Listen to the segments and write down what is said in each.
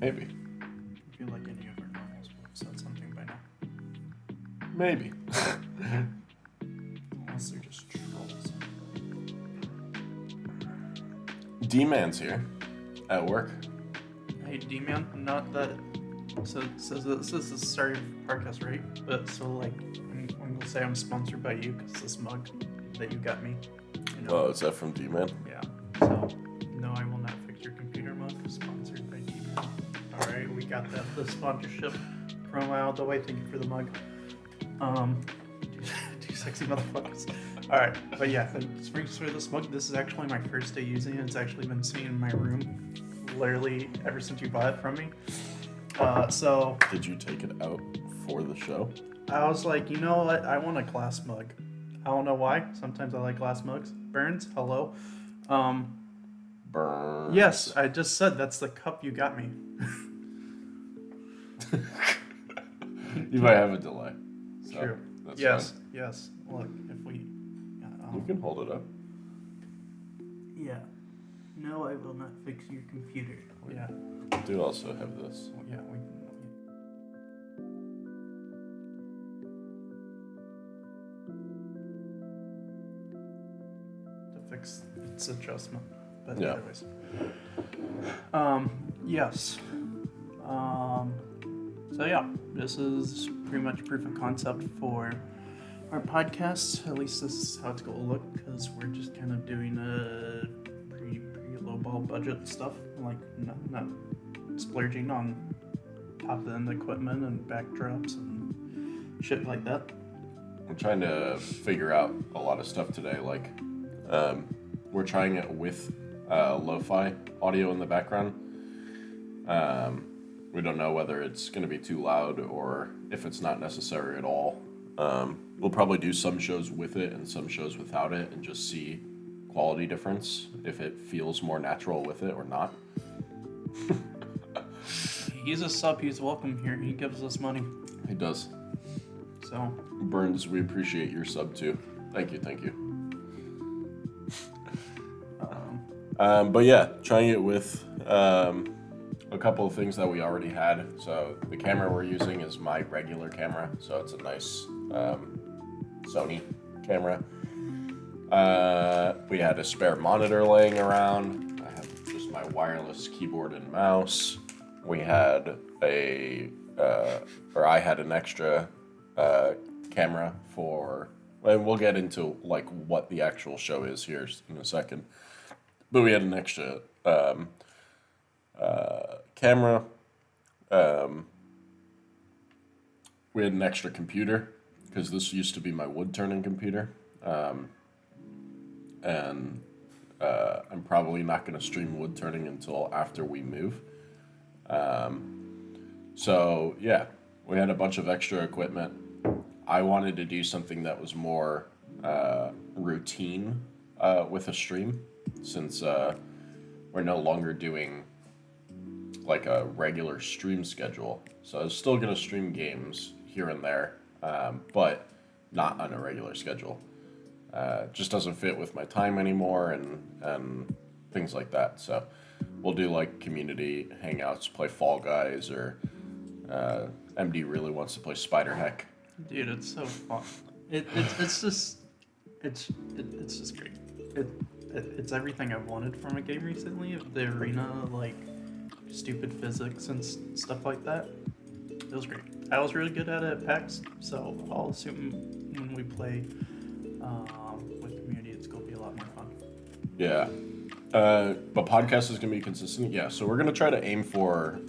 Maybe. I feel like any of our normals would have said something by now. Maybe. Unless they're just trolls. D-Man's here at work. Hey, D-Man, not that... So this is the start of podcast, right? But so, like, I'm going to say I'm sponsored by you because this mug that you got me. You know? Oh, is that from D-Man? Yeah. So, no, I will not fix your computer mug. Sponsored by D-Man. Alright, we got the sponsorship promo out of the way. Thank you for the mug. Two sexy motherfuckers. Alright, but yeah, thanks for this mug. This is actually my first day using it. It's actually been sitting in my room literally ever since you bought it from me. So... Did you take it out for the show? I was like, you know what? I want a glass mug. I don't know why. Sometimes I like glass mugs. Burns, hello. Burns. Yes, I just said that's the cup you got me. You might have a delay. So True. That's Yes, fine. yes. Look, if we... You can hold it up. Yeah. No, I will not fix your computer. Yeah. I do also have this. Yeah, we can... To fix its adjustment. But Yeah. anyways. Yes. So yeah, this is pretty much proof of concept for our podcast. At least this is how it's going to look, because we're just kind of doing a pretty low ball budget stuff, like not splurging on top end equipment and backdrops and shit like that. I'm trying to figure out a lot of stuff today. Like, we're trying it with lo-fi audio in the background. We don't know whether it's going to be too loud or if it's not necessary at all. We'll probably do some shows with it and some shows without it and just see quality difference, if it feels more natural with it or not. He's a sub, he's welcome here. He gives us money. He does. So, Burns, we appreciate your sub too. Thank you. But yeah, trying it with a couple of things that we already had. So the camera we're using is my regular camera, so it's a nice Sony camera. We had a spare monitor laying around. I have just my wireless keyboard and mouse. We had I had an extra camera for, and we'll get into like what the actual show is here in a second. But we had an extra camera. We had an extra computer because this used to be my wood turning computer. And I'm probably not going to stream wood turning until after we move. So yeah, we had a bunch of extra equipment. I wanted to do something that was more routine with a stream, since we're no longer doing like a regular stream schedule. So I was still going to stream games here and there, but not on a regular schedule. Just doesn't fit with my time anymore and things like that. So we'll do like community hangouts, play Fall Guys, or MD really wants to play Spider Heck. dude, it's so fun. It's just great. It's everything I've wanted from a game recently. The arena, like stupid physics and stuff like that. It was great. I was really good at it at PAX, so I'll assume when we play with community, it's gonna be a lot more fun. Yeah. But podcast is going to be consistent. Yeah. So we're going to try to aim for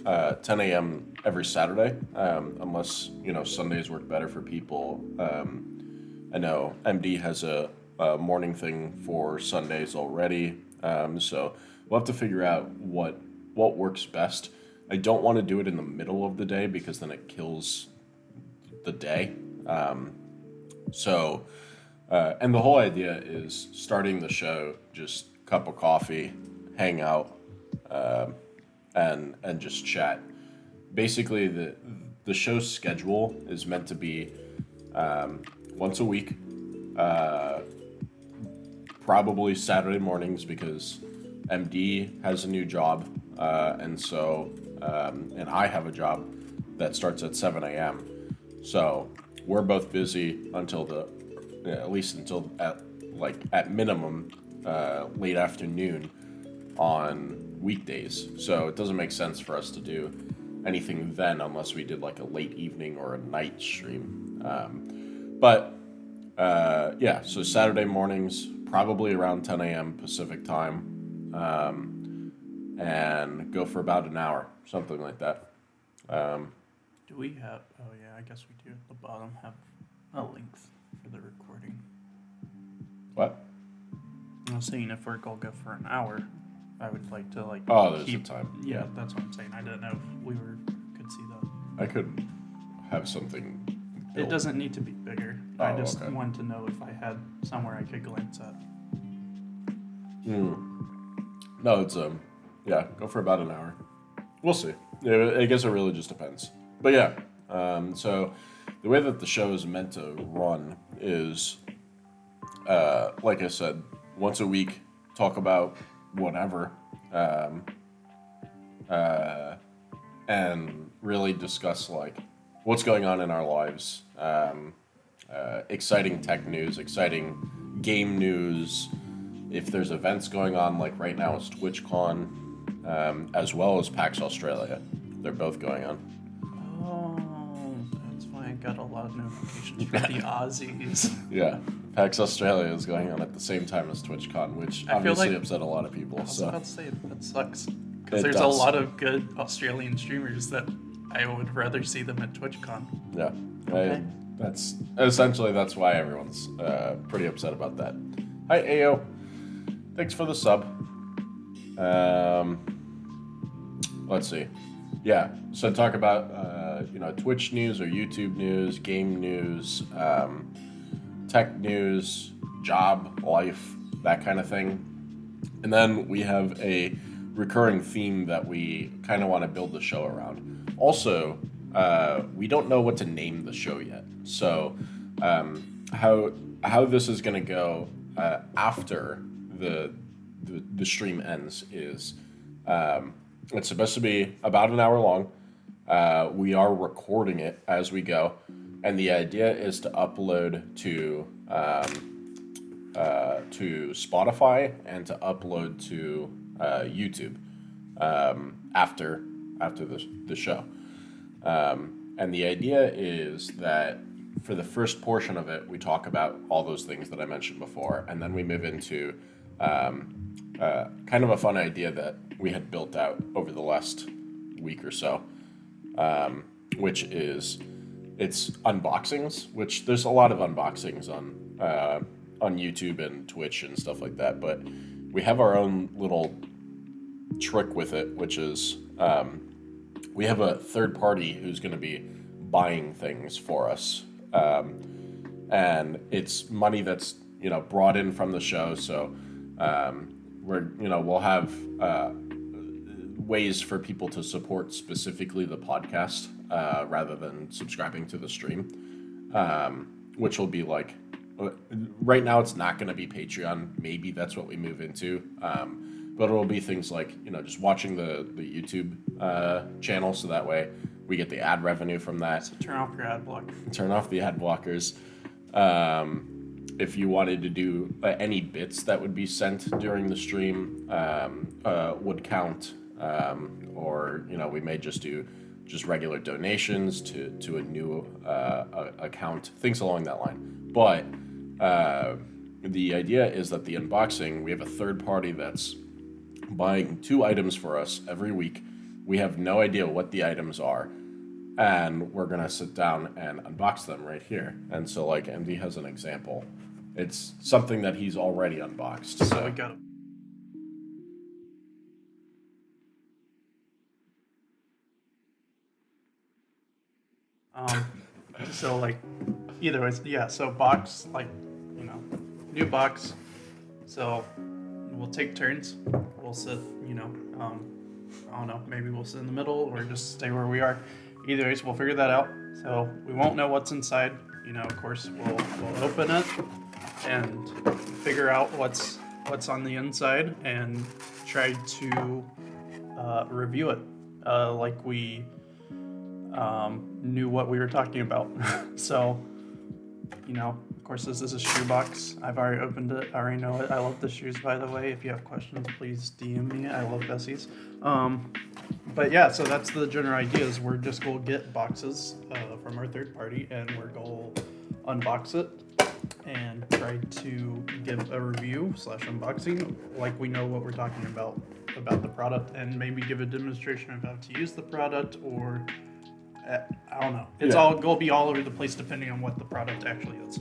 10 a.m. every Saturday, unless, Sundays work better for people. I know MD has a morning thing for Sundays already. So we'll have to figure out what works best. I don't want to do it in the middle of the day because then it kills the day. And the whole idea is starting the show, just cup of coffee, hang out, and just chat. Basically, the show's schedule is meant to be once a week, probably Saturday mornings because MD has a new job. and I have a job that starts at 7 a.m. So we're both busy until at least until at minimum late afternoon on weekdays. So it doesn't make sense for us to do anything then unless we did like a late evening or a night stream. Yeah, so Saturday mornings, probably around 10 a.m. Pacific time, and go for about an hour, something like that. Do we have? Oh yeah, I guess we do. At the bottom have a length for the recording. What? I was saying if we're gonna go for an hour, I would like to There's a time. Yeah, that's what I'm saying. I didn't know if we could see that. I could have something built. It doesn't need to be bigger. Oh, I just okay. wanted to know if I had somewhere I could glance at. No, it's yeah, go for about an hour. We'll see. Yeah, I guess it really just depends. But yeah, so the way that the show is meant to run is, like I said, once a week, talk about whatever, and really discuss like what's going on in our lives, exciting tech news, exciting game news. If there's events going on, like right now it's TwitchCon, as well as PAX Australia. They're both going on. Oh, that's why I got a lot of notifications for the Aussies. Yeah, PAX Australia is going on at the same time as TwitchCon, which I feel obviously like- upset a lot of people. I was So about to say that sucks It because there's a does. lot of good Australian streamers that I would rather see them at TwitchCon. yeah, Okay. that's why everyone's pretty upset about that. Hi Ao, thanks for the sub. Let's see. Yeah, so talk about Twitch news or YouTube news, game news, tech news, job, life, that kind of thing. And then we have a recurring theme that we kind of want to build the show around. Also, we don't know what to name the show yet. So how this is going to go after the stream ends is it's supposed to be about an hour long. We are recording it as we go, and the idea is to upload to Spotify and to upload to YouTube after the show. And the idea is that for the first portion of it, we talk about all those things that I mentioned before, and then we move into kind of a fun idea that we had built out over the last week or so, which is it's unboxings, which there's a lot of unboxings on YouTube and Twitch and stuff like that, but we have our own little trick with it, which is we have a third party who's going to be buying things for us, and it's money that's brought in from the show. So we'll have ways for people to support specifically the podcast rather than subscribing to the stream, which will be like right now it's not going to be Patreon. Maybe that's what we move into. But it'll be things like, just watching the YouTube channel, so that way we get the ad revenue from that. So turn off your ad block. Turn off the ad blockers. If you wanted to do any bits that would be sent during the stream would count. Or, we may just do just regular donations to a new account, things along that line. But the idea is that the unboxing, we have a third party that's buying 2 items for us every week. We have no idea what the items are, and we're gonna sit down and unbox them right here. And so, like, MD has an example. It's something that he's already unboxed. So we got so like either ways, yeah, so box, like, new box. So we'll take turns. We'll sit, I don't know, maybe we'll sit in the middle or just stay where we are. Either ways, we'll figure that out. So we won't know what's inside. Of course, we'll open it and figure out what's on the inside and try to review it like we knew what we were talking about. So, of course, this is a shoebox. I've already opened it. I already know it. I love the shoes, by the way. If you have questions, please DM me. I love Bessie's. But yeah, so that's the general idea is we're just going to get boxes from our third party and we're going to unbox it and try to give a review / unboxing like we know what we're talking about the product, and maybe give a demonstration of how to use the product, or I don't know. It's all going to be all over the place depending on what the product actually is.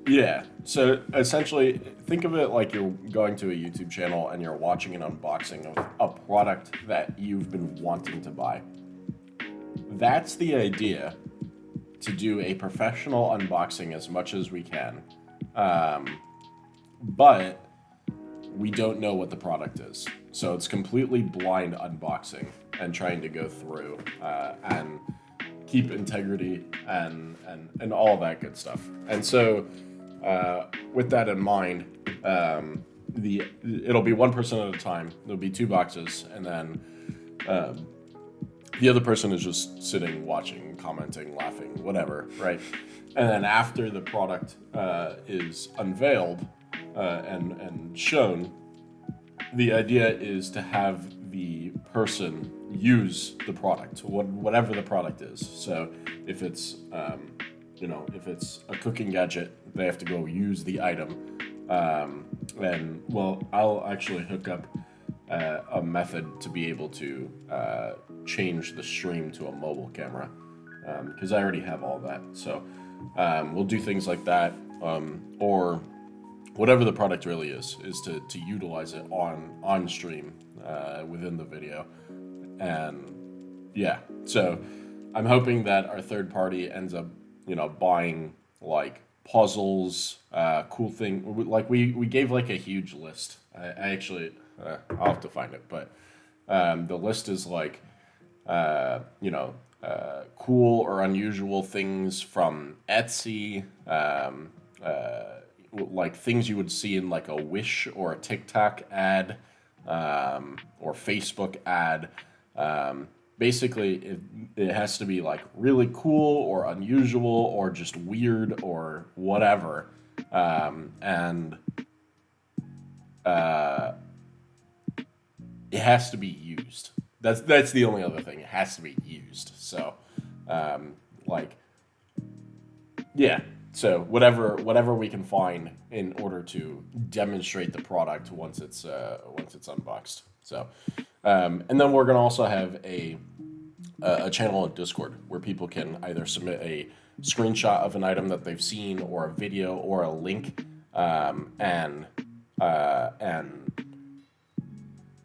Yeah. So essentially, think of it like you're going to a YouTube channel and you're watching an unboxing of a product that you've been wanting to buy. That's the idea, to do a professional unboxing as much as we can. But we don't know what the product is. So it's completely blind unboxing and trying to go through and keep integrity and all that good stuff. And so with that in mind, it'll be one person at a time. There'll be 2 boxes, and then the other person is just sitting, watching, commenting, laughing, whatever, right? And then after the product is unveiled and shown, the idea is to have the person use the product, whatever the product is. So if it's if it's a cooking gadget, they have to go use the item. And I'll actually hook up a method to be able to change the stream to a mobile camera, because I already have all that. So we'll do things like that, or whatever the product really is to utilize it on stream within the video. And yeah, so I'm hoping that our third party ends up buying like puzzles, cool thing. Like we gave like a huge list. I actually I'll have to find it, but the list is like cool or unusual things from Etsy, like things you would see in like a Wish or a TikTok ad, or Facebook ad. Basically, it has to be like really cool or unusual or just weird or whatever, and it has to be used. That's the only other thing. It has to be used. So, yeah. So whatever we can find in order to demonstrate the product once it's unboxed. So, and then we're gonna also have a channel on Discord where people can either submit a screenshot of an item that they've seen, or a video, or a link, and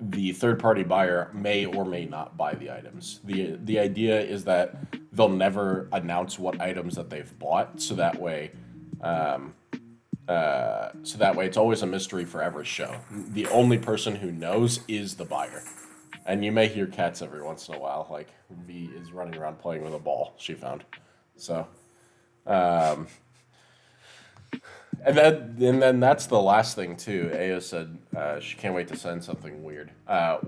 the third-party buyer may or may not buy the items. The idea is that they'll never announce what items that they've bought, so that way it's always a mystery for every show. The only person who knows is the buyer. And you may hear cats every once in a while, like V is running around playing with a ball she found. So, and then that's the last thing too. Aya said she can't wait to send something weird.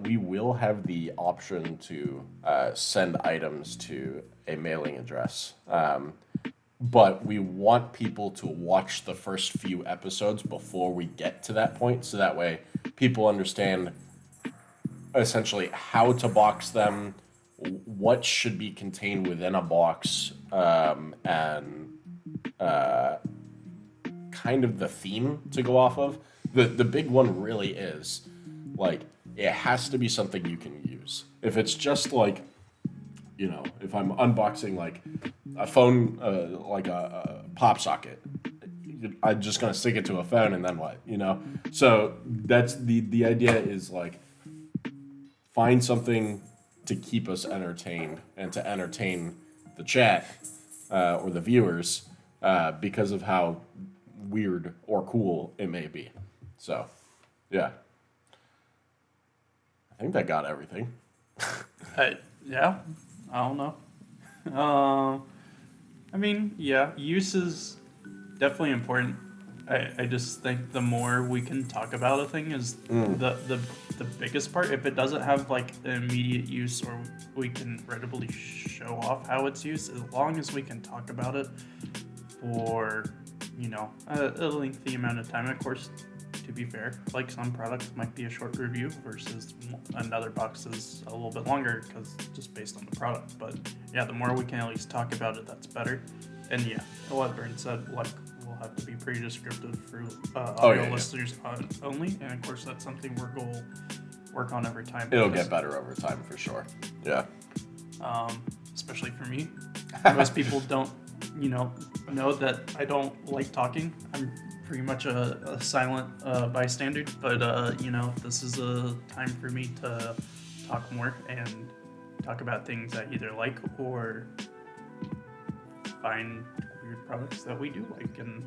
We will have the option to send items to a mailing address, but we want people to watch the first few episodes before we get to that point, so that way people understand essentially how to box them, what should be contained within a box, and kind of the theme to go off of. The big one really is, like, it has to be something you can use. If it's just like, if I'm unboxing like a phone, like a pop socket, I'm just gonna stick it to a phone and then what, So that's the idea is like, find something to keep us entertained and to entertain the chat or the viewers because of how weird or cool it may be. So, yeah. I think that got everything. Yeah, I don't know. I mean, yeah, use is definitely important. I just think the more we can talk about a thing is the biggest part. If it doesn't have like an immediate use or we can readily show off how it's used, as long as we can talk about it for, a lengthy amount of time. Of course, to be fair, like some products might be a short review versus another box is a little bit longer because just based on the product. But yeah, the more we can at least talk about it, that's better. And yeah, what Burn said, like, we'll have to be pretty descriptive for audio listeners only. And of course, that's something we'll work on every time. It'll get better over time for sure. Yeah. Especially for me. Most people don't, know that I don't like talking. I'm pretty much a silent bystander, but this is a time for me to talk more and talk about things I either like or find weird products that we do like. And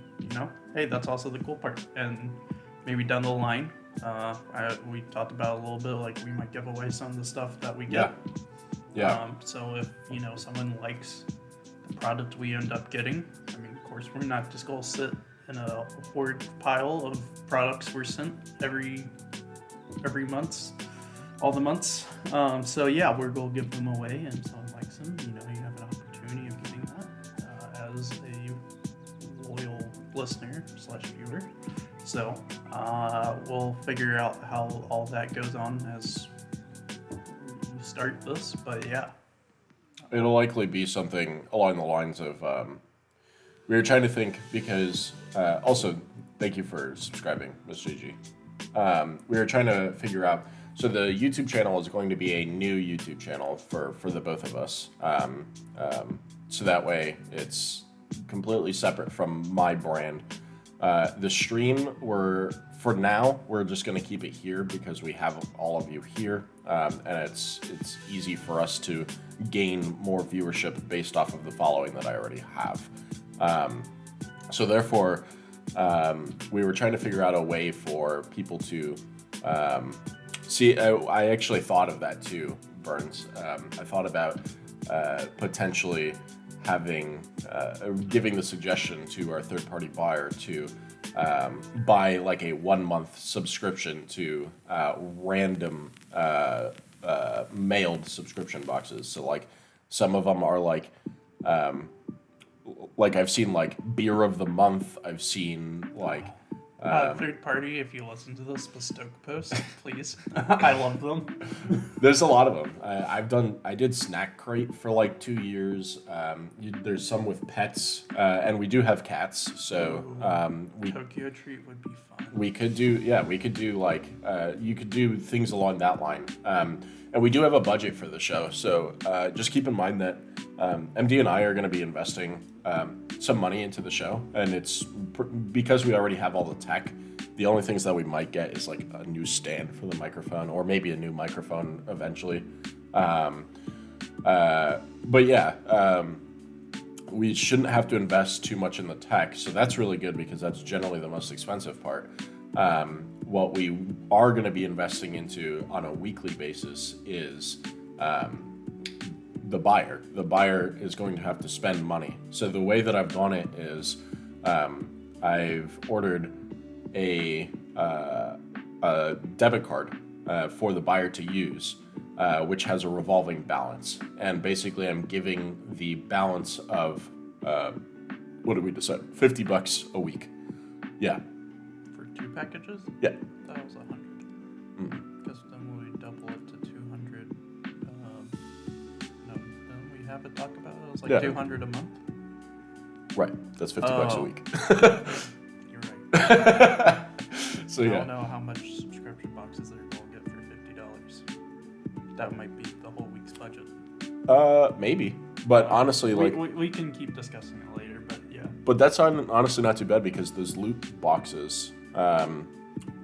hey, that's also the cool part. And maybe down the line, we talked about a little bit, like we might give away some of the stuff that we get. Yeah. So if someone likes the product we end up getting, I mean, of course, we're not just gonna sit in a hoard pile of products we're sent every month, all the months. So yeah, we're gonna give them away, and if someone likes them, you have an opportunity of getting that as a loyal listener / viewer. So we'll figure out how all that goes on as we start this, but yeah. It'll likely be something along the lines of, we were trying to think because, also, thank you for subscribing, Ms. Gigi. We were trying to figure out, so the YouTube channel is going to be a new YouTube channel for the both of us. So that way it's completely separate from my brand. The stream, for now, we're just going to keep it here because we have all of you here, and it's easy for us to gain more viewership based off of the following that I already have. So therefore, we were trying to figure out a way for people to see. I actually thought of that too, Burns. I thought about potentially giving the suggestion to our third-party buyer to buy like a 1-month subscription to random mailed subscription boxes. So like some of them are like I've seen like beer of the month. I've seen like third party, if you listen to this, Bestoke Post, please. I love them. There's a lot of them. I did Snack Crate for like 2 years. There's some with pets, and we do have cats. So Tokyo Treat would be fun. We could do like you could do things along that line. And we do have a budget for the show, so just keep in mind that MD and I are going to be investing some money into the show, and it's because we already have all the tech. The only things that we might get is like a new stand for the microphone, or maybe a new microphone eventually. But yeah, we shouldn't have to invest too much in the tech, so that's really good because that's generally the most expensive part. What we are going to be investing into on a weekly basis is the buyer. The buyer is going to have to spend money. So the way that I've done it is I've ordered a debit card for the buyer to use, which has a revolving balance. And basically I'm giving the balance of, what did we decide? $50 a week. Yeah. 2 packages? Yeah. That was 100. Because then we double it to 200. No, didn't we have it talk about it? It was like 200 a month. Right. That's $50 a week. You're right. So I yeah. don't know how much subscription boxes they're going to get for $50. That might be the whole week's budget. Maybe. But honestly, we can keep discussing it later. But yeah. But that's honestly not too bad because those loot boxes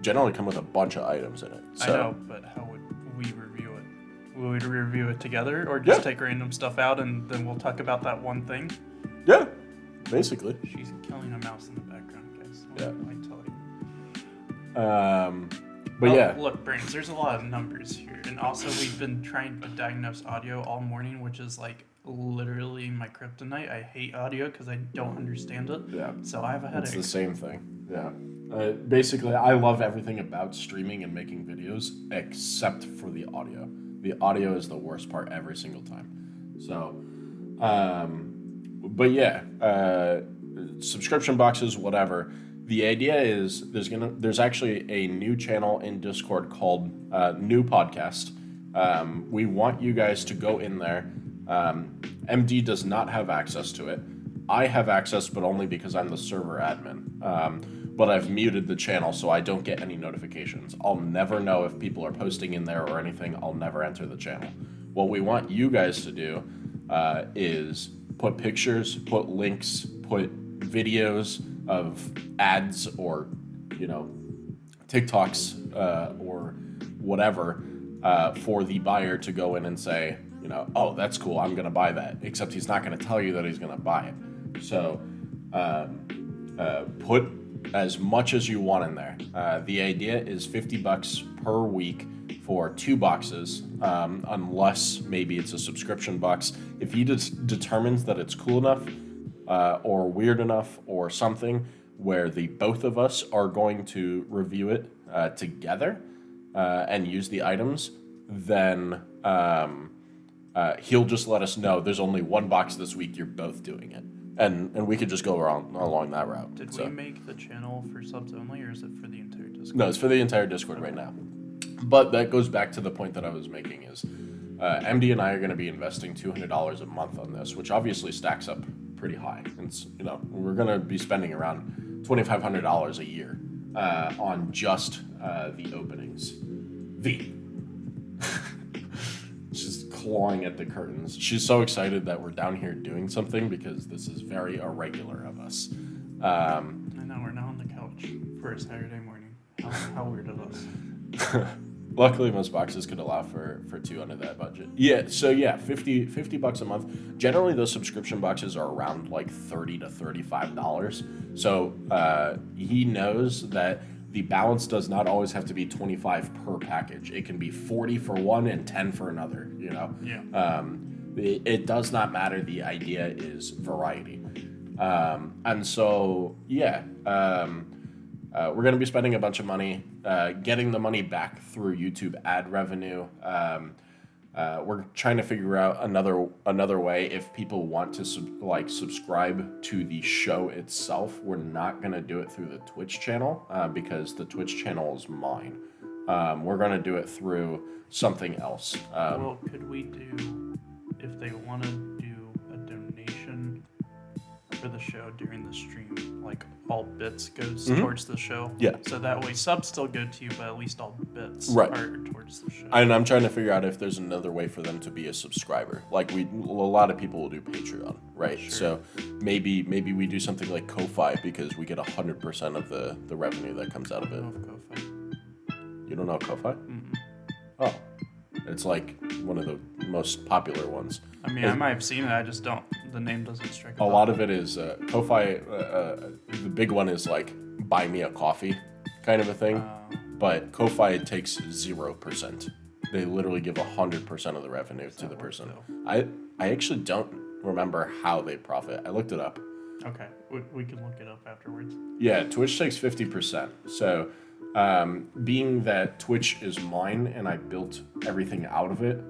generally come with a bunch of items in it. So. I know, but how would we review it? Will we review it together, or just take random stuff out and then we'll talk about that one thing? Yeah, basically. She's killing a mouse in the background, guys. Yeah. I tell you. But yeah. Look, Brains, there's a lot of numbers here. And also, we've been trying to diagnose audio all morning, which is like literally my kryptonite. I hate audio because I don't understand it. Yeah. So I have a headache. It's the same thing. Yeah. Basically, I love everything about streaming and making videos except for the audio. The audio is the worst part every single time. So, but yeah, subscription boxes, whatever. The idea is there's actually a new channel in Discord called New Podcast. We want you guys to go in there. MD does not have access to it. I have access, but only because I'm the server admin. But I've muted the channel so I don't get any notifications. I'll never know if people are posting in there or anything. I'll never enter the channel. What we want you guys to do is put pictures, put links, put videos of ads or, TikToks or whatever for the buyer to go in and say, oh, that's cool, I'm going to buy that. Except he's not going to tell you that he's going to buy it. So put as much as you want in there. The idea is $50 per week for 2 boxes, unless maybe it's a subscription box. If he determines that it's cool enough or weird enough or something where the both of us are going to review it together and use the items, then he'll just let us know there's only 1 box this week, you're both doing it. And we could just go along that route. Did we make the channel for subs only, or is it for the entire Discord? No, it's for the entire Discord right now. But that goes back to the point that I was making is MD and I are going to be investing $200 a month on this, which obviously stacks up pretty high. It's, we're going to be spending around $2,500 a year on just the openings. She's clawing at the curtains. She's so excited that we're down here doing something because this is very irregular of us. I know, we're now on the couch for a Saturday morning. How weird of us. Luckily, most boxes could allow for 2 under that budget. Yeah, so yeah, $50 a month. Generally, those subscription boxes are around like $30 to $35. So he knows that the balance does not always have to be 25 per package. It can be 40 for one and 10 for another. Yeah. It does not matter. The idea is variety. And so yeah. We're going to be spending a bunch of money, getting the money back through YouTube ad revenue. We're trying to figure out another way if people want to subscribe to the show itself. We're not going to do it through the Twitch channel because the Twitch channel is mine. We're going to do it through something else. Well, could we do, if they want to do a donation for the show during the stream, like all bits goes towards the show? Yeah. So that way subs still go to you, but at least all bits Right. are towards the show. And I'm trying to figure out if there's another way for them to be a subscriber. Like a lot of people will do Patreon, right? Sure. So maybe we do something like Ko-Fi because we get 100% of the revenue that comes out of I it. don't know if Ko-Fi. You don't know Ko-Fi? Mm-mm. Oh, it's like one of the most popular ones. I mean, I might have seen it. I just don't. The name doesn't strike. A lot of it is Ko-Fi. The big one is like buy me a coffee, kind of a thing. But Ko-Fi takes 0%. They literally give 100% of the revenue to the person. I actually don't remember how they profit. I looked it up. Okay, we can look it up afterwards. Yeah, Twitch takes 50%. So, being that Twitch is mine and I built everything out of it,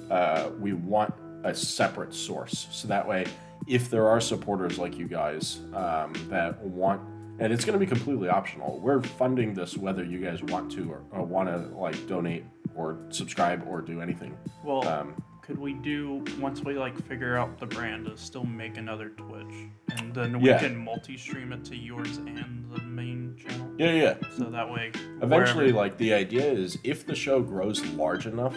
we want a separate source. So that way, if there are supporters like you guys that want, and it's going to be completely optional. We're funding this whether you guys want to or want to like donate or subscribe or do anything. Well, could we do, once we like figure out the brand, is still make another Twitch, and then we Yeah. can multi-stream it to yours and the main channel? Yeah. So that way, Eventually, wherever- like the idea is if the show grows large enough,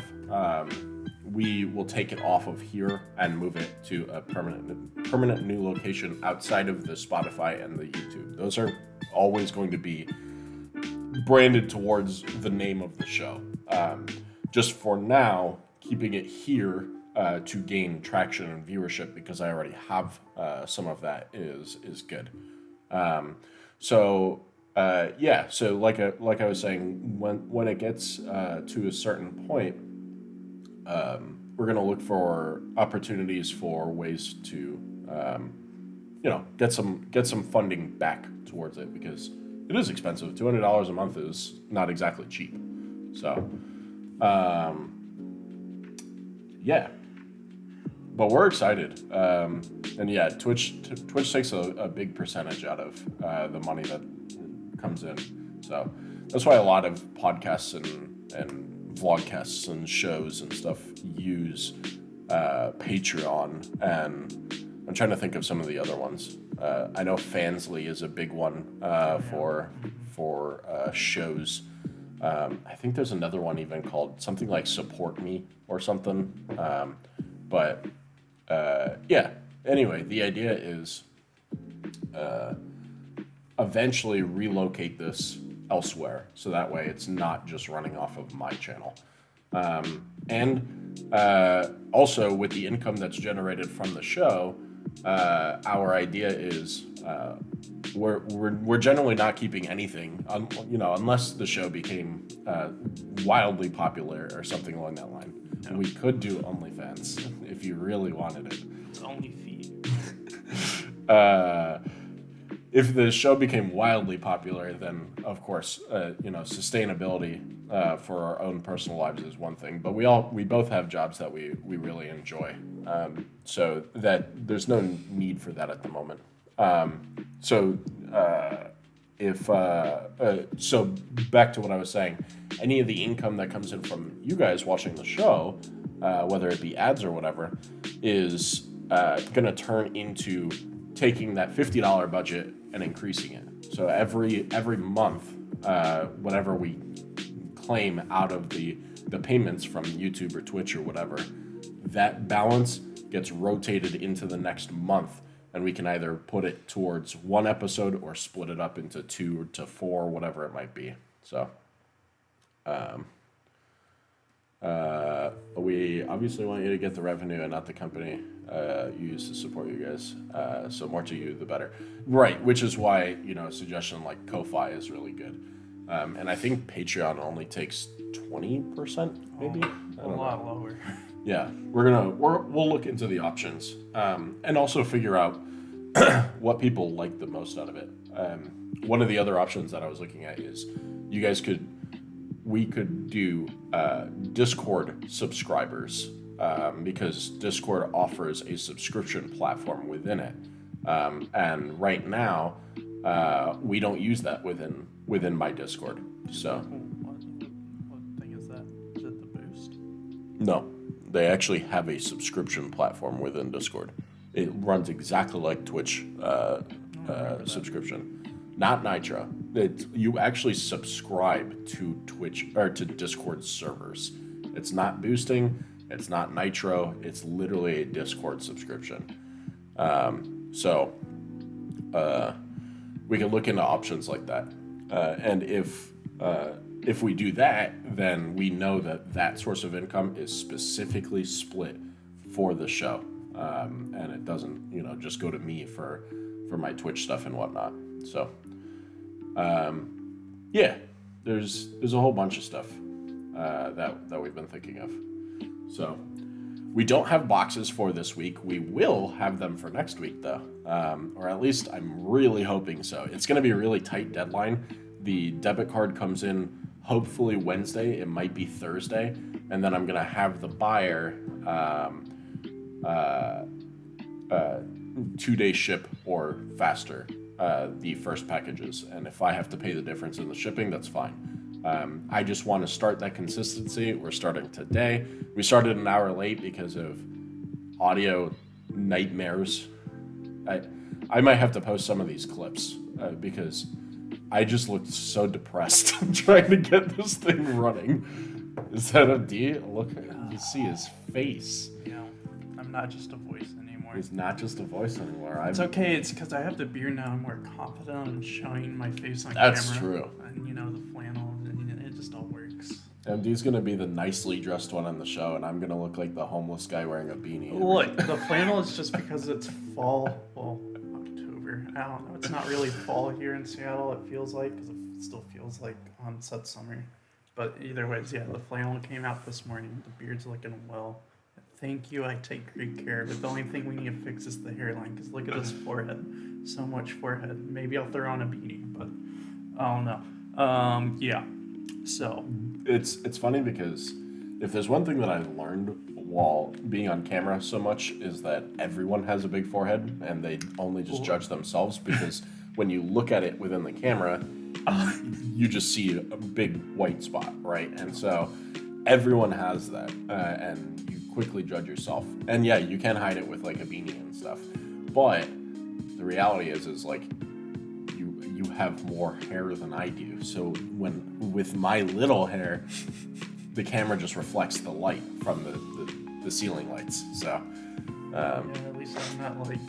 we will take it off of here and move it to a permanent new location outside of the Spotify and the YouTube. Those are always going to be branded towards the name of the show. Just for now, keeping it here to gain traction and viewership because I already have some of that is good. So Yeah. So like I was saying, when it gets to a certain point, we're gonna look for opportunities for ways to, get some funding back towards it because it is expensive. $200 a month is not exactly cheap. So, yeah. But we're excited, and yeah, Twitch takes a big percentage out of the money that comes in. So that's why a lot of podcasts and vlogcasts and shows and stuff use Patreon, and I'm trying to think of some of the other ones. I know Fansly is a big one for shows. I think there's another one even called something like Support Me or something. But yeah. Anyway, the idea is eventually relocate this elsewhere, so that way it's not just running off of my channel. And also with the income that's generated from the show, our idea is we're generally not keeping anything, unless the show became wildly popular or something along that line. Yeah. We could do OnlyFans if you really wanted it. It's only feet. If the show became wildly popular, then of course, sustainability for our own personal lives is one thing. But we both have jobs that we really enjoy, so that there's no need for that at the moment. So back to what I was saying, any of the income that comes in from you guys watching the show, whether it be ads or whatever, is going to turn into taking that $50 budget and increasing it. So every month, whatever we claim out of the payments from YouTube or Twitch or whatever, that balance gets rotated into the next month, and we can either put it towards one episode or split it up into 2 to 4, whatever it might be. So we obviously want you to get the revenue and not the company you use to support you guys. So more to you, the better. Right, which is why, a suggestion like Ko-Fi is really good. And I think Patreon only takes 20%, maybe? A lot lower. Yeah, we'll look into the options, and also figure out what people like the most out of it. One of the other options that I was looking at is we could do Discord subscribers, because Discord offers a subscription platform within it, and right now we don't use that within my Discord. So What thing is that? Is it the Boost? no, they actually have a subscription platform within Discord. It runs exactly like Twitch subscription. Not Nitro. You actually subscribe to Twitch or to Discord servers. It's not boosting. It's not Nitro. It's literally a Discord subscription. So we can look into options like that. And if we do that, then we know that source of income is specifically split for the show, and it doesn't just go to me for my Twitch stuff and whatnot. So yeah, there's a whole bunch of stuff that we've been thinking of. So we don't have boxes for this week. We will have them for next week, though, or at least I'm really hoping so. It's going to be a really tight deadline. The debit card comes in hopefully Wednesday. It might be Thursday, and then I'm going to have the buyer 2-day ship or faster the first packages. And if I have to pay the difference in the shipping, that's fine. I just want to start that consistency. We're starting today. We started an hour late because of audio nightmares. I might have to post some of these clips because I just looked so depressed trying to get this thing running. Is that a D? Look, you see his face. I'm not just a voice anymore. He's not just a voice anymore. It's okay. It's because I have the beard now. I'm more confident in showing my face on That's camera. true. And the flannel, and it just all works. MD's gonna be the nicely dressed one on the show, and I'm gonna look like the homeless guy wearing a beanie. Look, the flannel is just because it's fall. Well, October. I don't know. It's not really fall here in Seattle. It feels like, because it still feels like onset summer. But either ways, yeah, the flannel came out this morning. The beard's looking well. Thank you. I take great care of it. The only thing we need to fix is the hairline. Because look at his forehead. So much forehead. Maybe I'll throw on a beanie, but I don't know. Yeah. So It's funny because if there's one thing that I learned while being on camera so much is that everyone has a big forehead and they only just judge themselves because when you look at it within the camera, you just see a big white spot, right? And so everyone has that, and you quickly judge yourself. And yeah, you can hide it with like a beanie and stuff, but the reality is like you have more hair than I do. So when with my little hair, the camera just reflects the light from the ceiling lights. So yeah, at least I'm not like.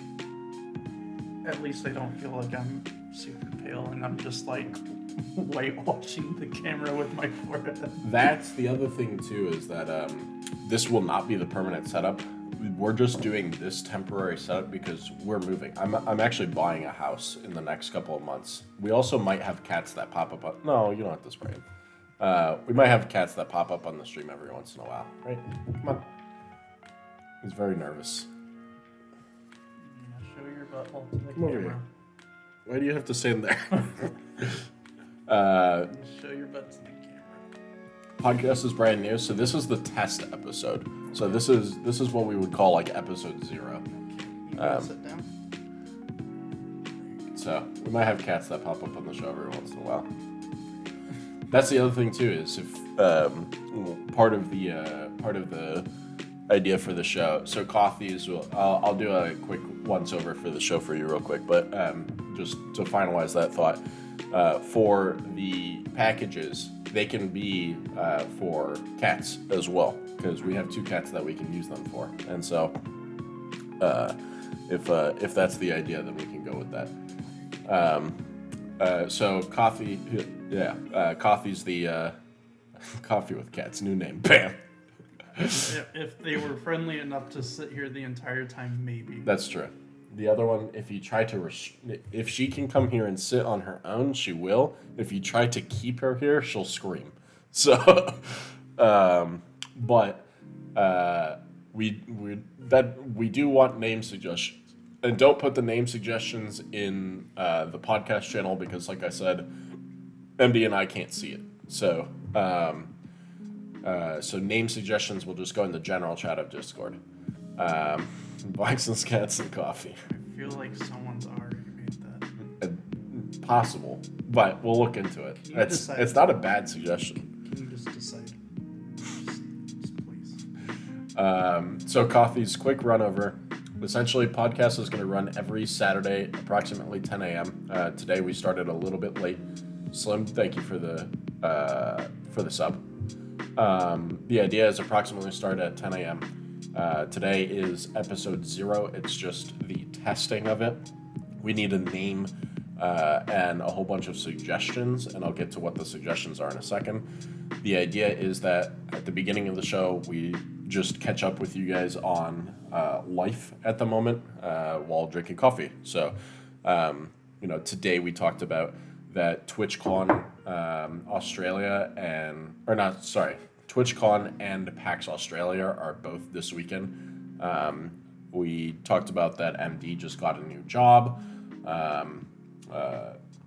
At least I don't feel like I'm super pale and I'm just like whitewashing the camera with my forehead. that's the other thing too is that this will not be the permanent setup. We're just doing this temporary setup because we're moving. I'm actually buying a house in the next couple of months. We also might have cats that pop up on. No, you don't have to spray them. We might have cats that pop up on the stream every once in a while, right? Come on. He's very nervous. Show your butthole to the Come over camera. here. Why do you have to stand there? Show your butt to the camera. Podcast is brand new, so this is the test episode. So this is what we would call like episode 0. You can sit down. So we might have cats that pop up on the show every once in a while. That's the other thing too is if part of the idea for the show. So coffees. I'll do a quick once over for the show for you real quick, but just to finalize that thought, for the packages, they can be for cats as well because we have 2 cats that we can use them for, and so if that's the idea, then we can go with that. So coffee, yeah, coffee's the coffee with cats. New name, bam. If they were friendly enough to sit here the entire time, maybe. That's true. The other one, if you try to, if she can come here and sit on her own, she will. If you try to keep her here, she'll scream. So, but we do want name suggestions, and don't put the name suggestions in the podcast channel because, like I said, MD and I can't see it. So, so name suggestions will just go in the general chat of Discord. Blackson's cats and coffee. I feel like someone's already made that. Possible, but we'll look into it. Can you decide? It's not a bad suggestion. Can you just decide? Just please. So coffee's quick run over. Essentially, podcast is going to run every Saturday, approximately 10 a.m. Today we started a little bit late. Slim, thank you for the sub. The idea is approximately start at 10 a.m. Today is episode 0. It's just the testing of it. We need a name and a whole bunch of suggestions, and I'll get to what the suggestions are in a second. The idea is that at the beginning of the show, we just catch up with you guys on life at the moment while drinking coffee. So, today we talked about that TwitchCon Australia TwitchCon and PAX Australia are both this weekend. We talked about that MD just got a new job.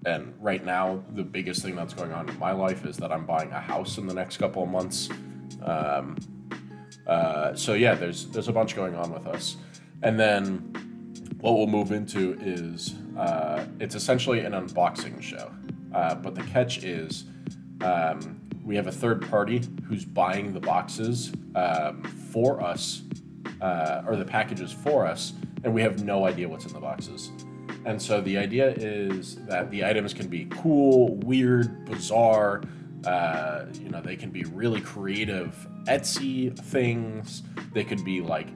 And right now, the biggest thing that's going on in my life is that I'm buying a house in the next couple of months. So yeah, there's a bunch going on with us. And then what we'll move into is it's essentially an unboxing show. But the catch is we have a third party who's buying the boxes for us, or the packages for us, and we have no idea what's in the boxes. And so the idea is that the items can be cool, weird, bizarre. They can be really creative Etsy things. They could be like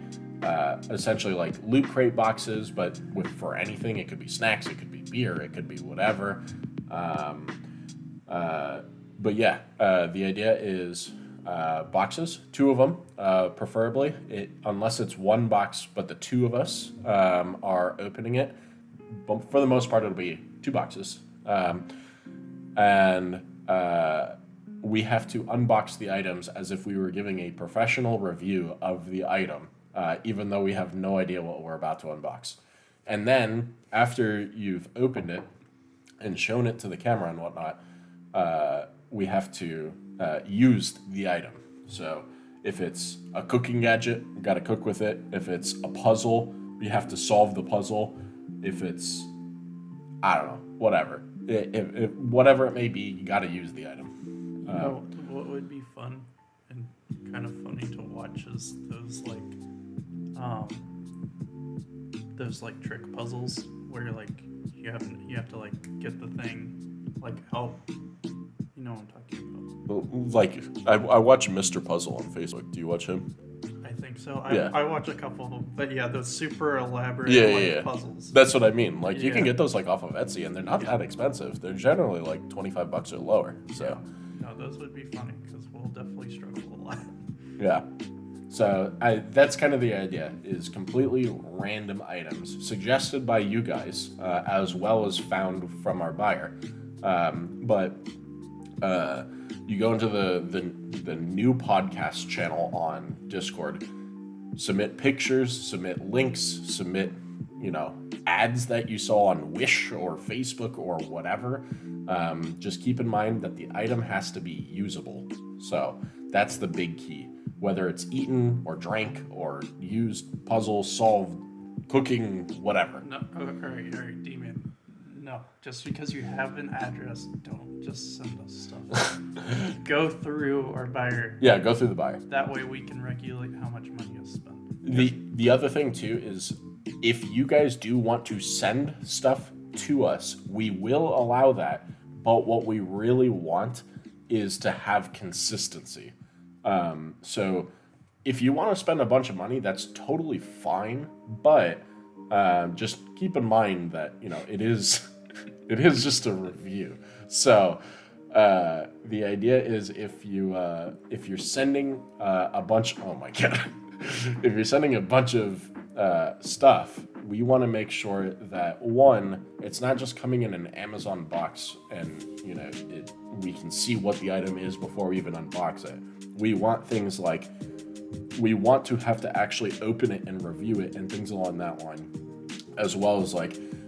essentially like Loot Crate boxes, but for anything. It could be snacks, it could be beer, it could be whatever. But yeah, the idea is boxes, 2 of them, preferably. Unless it's one box, but the 2 of us are opening it. but for the most part, it'll be 2 boxes. And we have to unbox the items as if we were giving a professional review of the item, even though we have no idea what we're about to unbox. And then, after you've opened it and shown it to the camera and whatnot, we have to use the item. So if it's a cooking gadget, we got to cook with it. If it's a puzzle, we have to solve the puzzle. If it's, I don't know, whatever. Whatever it may be, you got to use the item. What would be fun and kind of funny to watch is those trick puzzles where you have to get the thing out. You know what I'm talking about. I watch Mr. Puzzle on Facebook. Do you watch him? I think so. Yeah. I watch a couple of them, but yeah, those super elaborate puzzles. That's what I mean. You can get those off of Etsy, and they're not that expensive. They're generally $25 or lower. So. No, those would be funny because we'll definitely struggle a lot. Yeah. So that's kind of the idea, is completely random items suggested by you guys, as well as found from our buyer. But you go into the new podcast channel on Discord, submit pictures, submit links, submit, ads that you saw on Wish or Facebook or whatever. Just keep in mind that the item has to be usable. So that's the big key. Whether it's eaten or drank or used, puzzle, solved, cooking, whatever. No, all right, D-Man. No, just because you have an address, don't just send us stuff. Go through our buyer. Yeah, go through the buyer. That way we can regulate how much money you spend. The other thing too is, if you guys do want to send stuff to us, we will allow that. But what we really want is to have consistency. So if you want to spend a bunch of money, that's totally fine. But just keep in mind that it is just a review. So the idea is, if you're sending a bunch, oh my god, if you're sending a bunch of stuff, we want to make sure that, one, it's not just coming in an Amazon box and we can see what the item is before we even unbox it. We want things like, we want to have to actually open it and review it and things along that line, as well as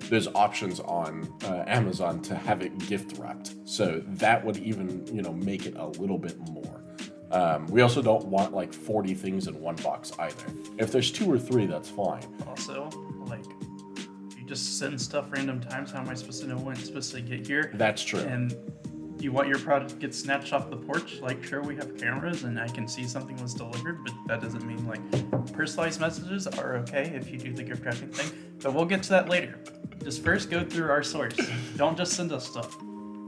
there's options on Amazon to have it gift wrapped. So that would even, make it a little bit more. We also don't want 40 things in one box either. If there's 2 or 3, that's fine. Also, you just send stuff random times, how am I supposed to know when it's supposed to get here? That's true. And you want your product to get snatched off the porch? Sure, we have cameras and I can see something was delivered, but that doesn't mean personalized messages are okay if you do the gift wrapping thing. But we'll get to that later. Just first go through our source. Don't just send us stuff.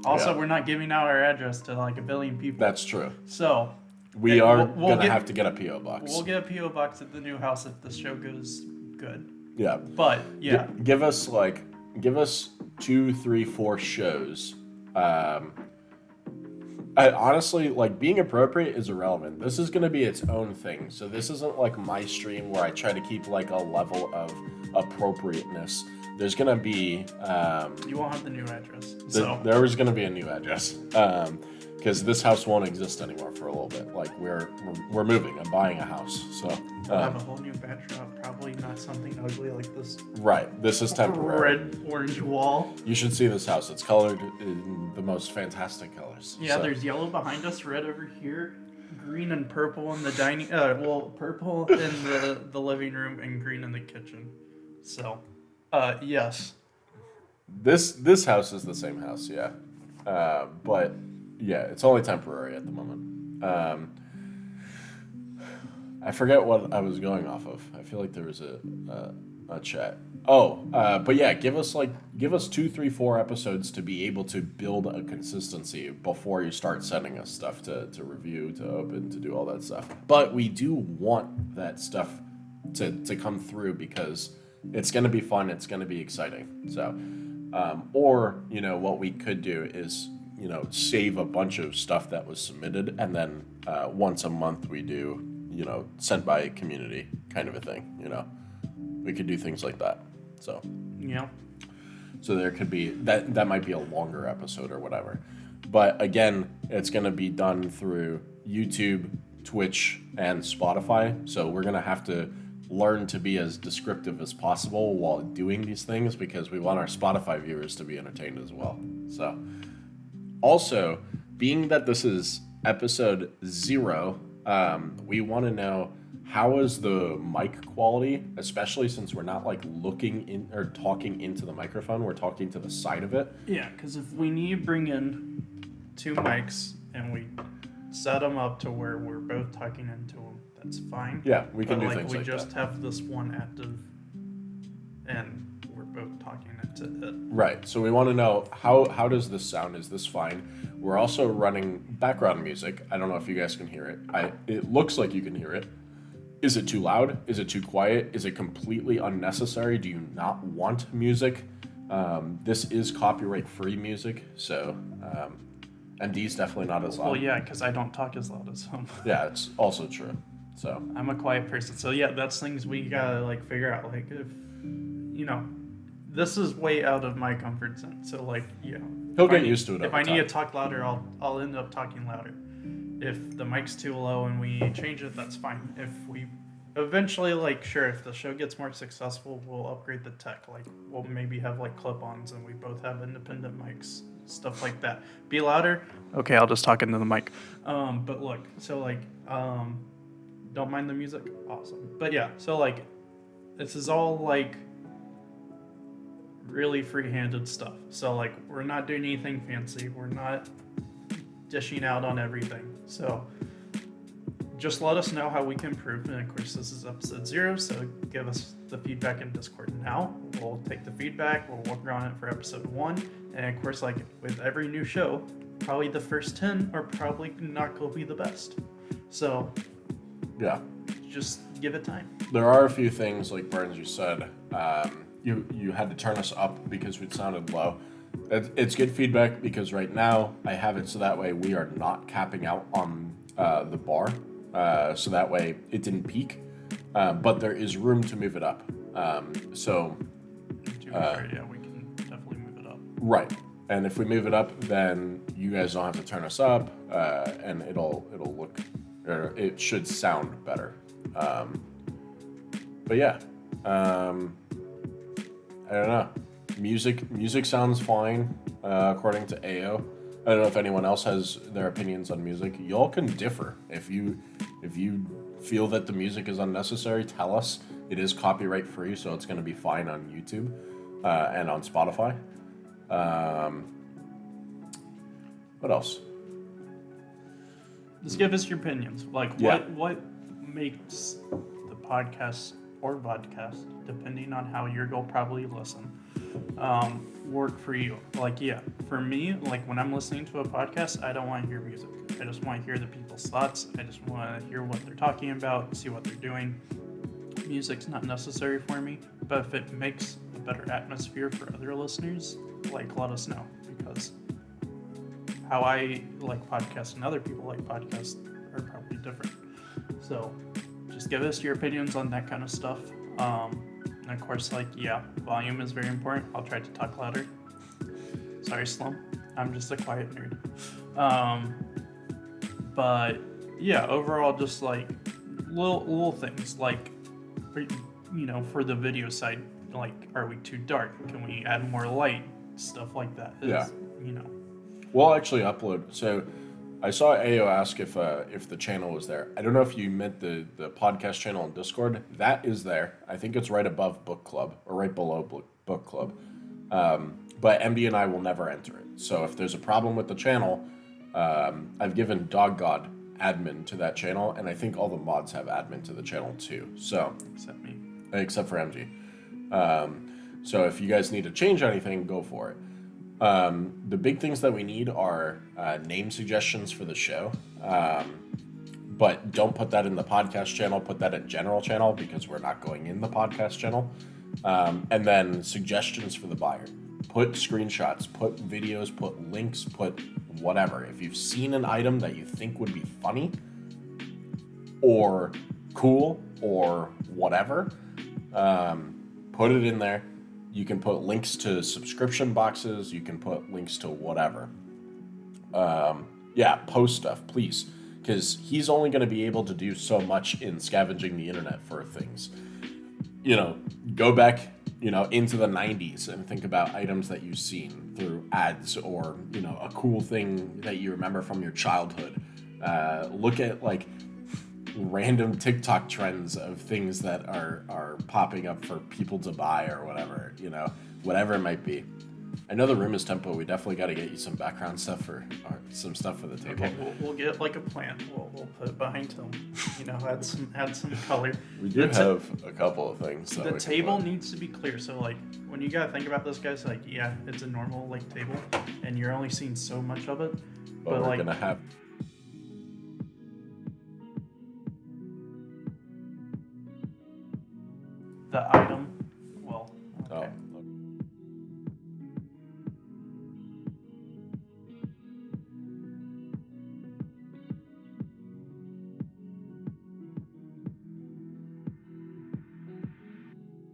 Also, we're not giving out our address to a billion people. That's true. So we are going to have to get a P.O. box. We'll get a P.O. box at the new house if the show goes good. Yeah. But, yeah. Give us 2, 3, 4 shows. Honestly, being appropriate is irrelevant. This is going to be its own thing. So this isn't my stream where I try to keep a level of appropriateness. There's going to be... you won't have the new address. There is going to be a new address. Because this house won't exist anymore for a little bit. We're moving. I'm buying a house. So we'll have a whole new backdrop. Probably not something ugly like this. Right. This is temporary. Red, orange wall. You should see this house. It's colored in the most fantastic colors. Yeah, there's yellow behind us, red over here, green and purple in the dining. Purple in the living room and green in the kitchen. So, yes. This house is the same house, yeah. But yeah, it's only temporary at the moment. I forget what I was going off of. I feel like there was a chat. But yeah, give us 2, 3, 4 episodes to be able to build a consistency before you start sending us stuff to review, to open, to do all that stuff. But we do want that stuff to come through because it's going to be fun. It's going to be exciting. So, what we could do is, save a bunch of stuff that was submitted, and then once a month we do, sent by community kind of a thing. We could do things like that. So yeah. So there could be that might be a longer episode or whatever. But again, it's going to be done through YouTube, Twitch, and Spotify. So we're going to have to learn to be as descriptive as possible while doing these things because we want our Spotify viewers to be entertained as well. So also, being that this is episode 0, we want to know, how is the mic quality, especially since we're not like looking in or talking into the microphone, we're talking to the side of it. Yeah, because if we need to bring in 2 mics and we set them up to where we're both talking into them, that's fine. Yeah, we can but do things we like just that. have this one active and we're both talking into it. Right. So we want to know, how does this sound? Is this fine? We're also running background music. I don't know if you guys can hear it. It looks like you can hear it. Is it too loud? Is it too quiet? Is it completely unnecessary? Do you not want music? This is copyright-free music, so MD's definitely not as loud. Well, yeah, because I don't talk as loud as him. Yeah, it's also true. So I'm a quiet person. So yeah, that's things we gotta like figure out. Like if this is way out of my comfort zone. So like he'll get used to it. If I need to talk louder, I'll end up talking louder. If the mic's too low and we change it, that's fine. If we eventually if the show gets more successful, we'll upgrade the tech. Like we'll maybe have like clip-ons and we both have independent mics, stuff like that. Be louder. Okay, I'll just talk into the mic. But look, so don't mind the music. Awesome. But yeah, so this is all really free-handed stuff. So we're not doing anything fancy. We're not dishing out on everything. So just let us know how we can improve. And of course, this is episode 0, so give us the feedback in Discord now. We'll take the feedback. We'll work on it for episode 1. And of course, with every new show, probably the first 10 are probably not going to be the best. So yeah, just give it time. There are a few things, like Burns, you said, you had to turn us up because we'd sounded low. It's good feedback because right now I have it so that way we are not capping out on the bar, so that way it didn't peak, but there is room to move it up. Yeah, we can definitely move it up. Right, and if we move it up, then you guys don't have to turn us up, and it'll look, or it should sound better. But yeah, I don't know. Music sounds fine, according to AO. I don't know if anyone else has their opinions on music. Y'all can differ. If you feel that the music is unnecessary, tell us. It is copyright free, so it's going to be fine on YouTube and on Spotify. What else? Just give us your opinions. What makes the podcast or vodcast, depending on how you'll probably listen, work for you. For me, when I'm listening to a podcast, I don't want to hear music. I just want to hear the people's thoughts. I just want to hear what they're talking about, see what they're doing. Music's not necessary for me, but if it makes a better atmosphere for other listeners, let us know, because how I like podcasts and other people like podcasts are probably different. So just give us your opinions on that kind of stuff. And of course, volume is very important. I'll try to talk louder. Sorry, Slum. I'm just a quiet nerd. But yeah, overall, just little things for the video side, are we too dark? Can we add more light? Stuff like that. We'll actually upload. So I saw AO ask if the channel was there. I don't know if you meant the podcast channel on Discord. That is there. I think it's right above Book Club or right below Book Club. But MD and I will never enter it. So if there's a problem with the channel, I've given Dog God admin to that channel, and I think all the mods have admin to the channel too. So except me. Except for MG. So if you guys need to change anything, go for it. The big things that we need are name suggestions for the show. But don't put that in the podcast channel. Put that in general channel because we're not going in the podcast channel. And then suggestions for the buyer. Put screenshots, put videos, put links, put whatever. If you've seen an item that you think would be funny or cool or whatever, put it in there. You can put links to subscription boxes. You can put links to whatever. Yeah, post stuff, please. Because he's only going to be able to do so much in scavenging the internet for things. Go back, into the 90s and think about items that you've seen through ads or, a cool thing that you remember from your childhood. Look at, like, random TikTok trends of things that are popping up for people to buy or whatever, whatever it might be. I know the room is tempo. We definitely got to get you some background stuff or some stuff for the table. Okay, we'll get like a plant. We'll put it behind him. Add some color. We do have a couple of things. The table needs to be clear. So like when you gotta think about this, guys, like yeah, it's a normal like table, and you're only seeing so much of it. But we're like, gonna have. The item. Well. Okay. Oh.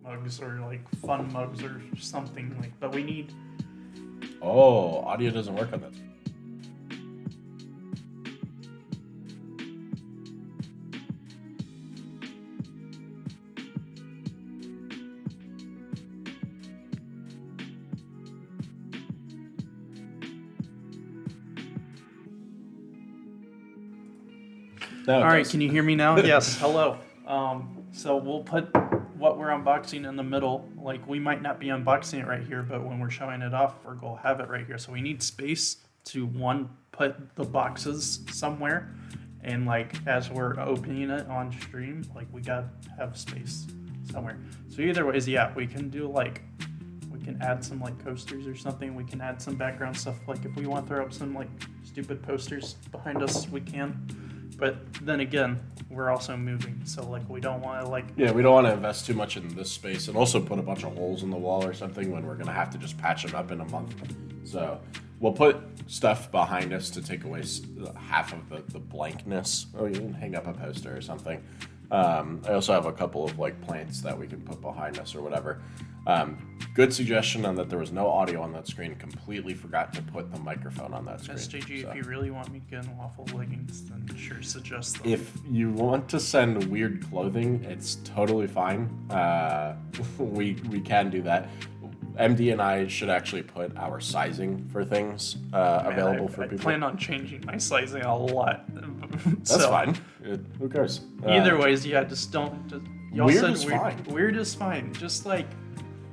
Mugs or like fun mugs or something like, but we need. Oh, audio doesn't work on this. All right, can you hear me now? Yes, hello. So we'll put what we're unboxing in the middle. Like we might not be unboxing it right here, but when we're showing it off, we're gonna have it right here. So we need space to put the boxes somewhere, and like as we're opening it on stream, like we gotta have space somewhere. So either ways, yeah, we can do like we can add some like coasters or something. We can add some background stuff. Like if we want to throw up some like stupid posters behind us, we can. But then again, we're also moving, so like we don't want to like. Yeah, we don't want to invest too much in this space and also put a bunch of holes in the wall or something when we're gonna have to just patch it up in a month. So we'll put stuff behind us to take away half of the blankness. Oh, you can hang up a poster or something. I also have a couple of like plants that we can put behind us or whatever. Good suggestion on that there was no audio on that screen. Completely forgot to put the microphone on that screen. SJG, so. If you really want me to get in waffle leggings, then sure, suggest them. If you want to send weird clothing, it's totally fine. We can do that. MD and I should actually put our sizing for things available for people. I plan on changing my sizing a lot. That's fine. Who cares? Either ways, yeah, just don't. Weird is fine. Weird is fine. Just like,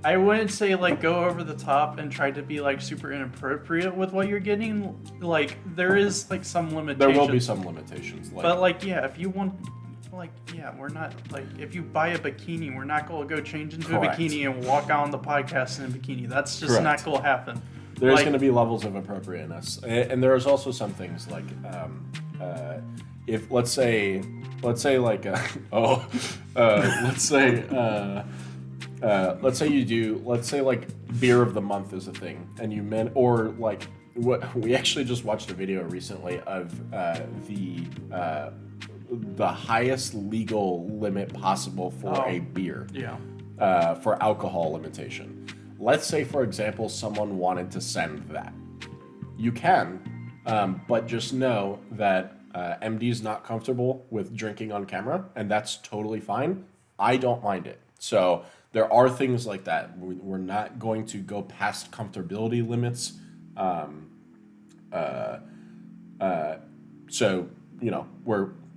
I wouldn't say like go over the top and try to be like super inappropriate with what you're getting. Like there is like some limitations. There will be some limitations. But like yeah, if you want. Like, yeah, we're not, like, if you buy a bikini, we're not going to go change into Correct. a bikini and walk out on the podcast in a bikini. That's just not going to happen. There's going to be levels of appropriateness. And there's also some things like, if, let's say let's say like beer of the month is a thing, and you meant, or like, what we actually just watched a video recently of the highest legal limit possible for a beer. Yeah. For alcohol limitation. Let's say, for example, someone wanted to send that. You can, but just know that MD is not comfortable with drinking on camera, and that's totally fine. I don't mind it. So there are things like that. We're not going to go past comfortability limits. So,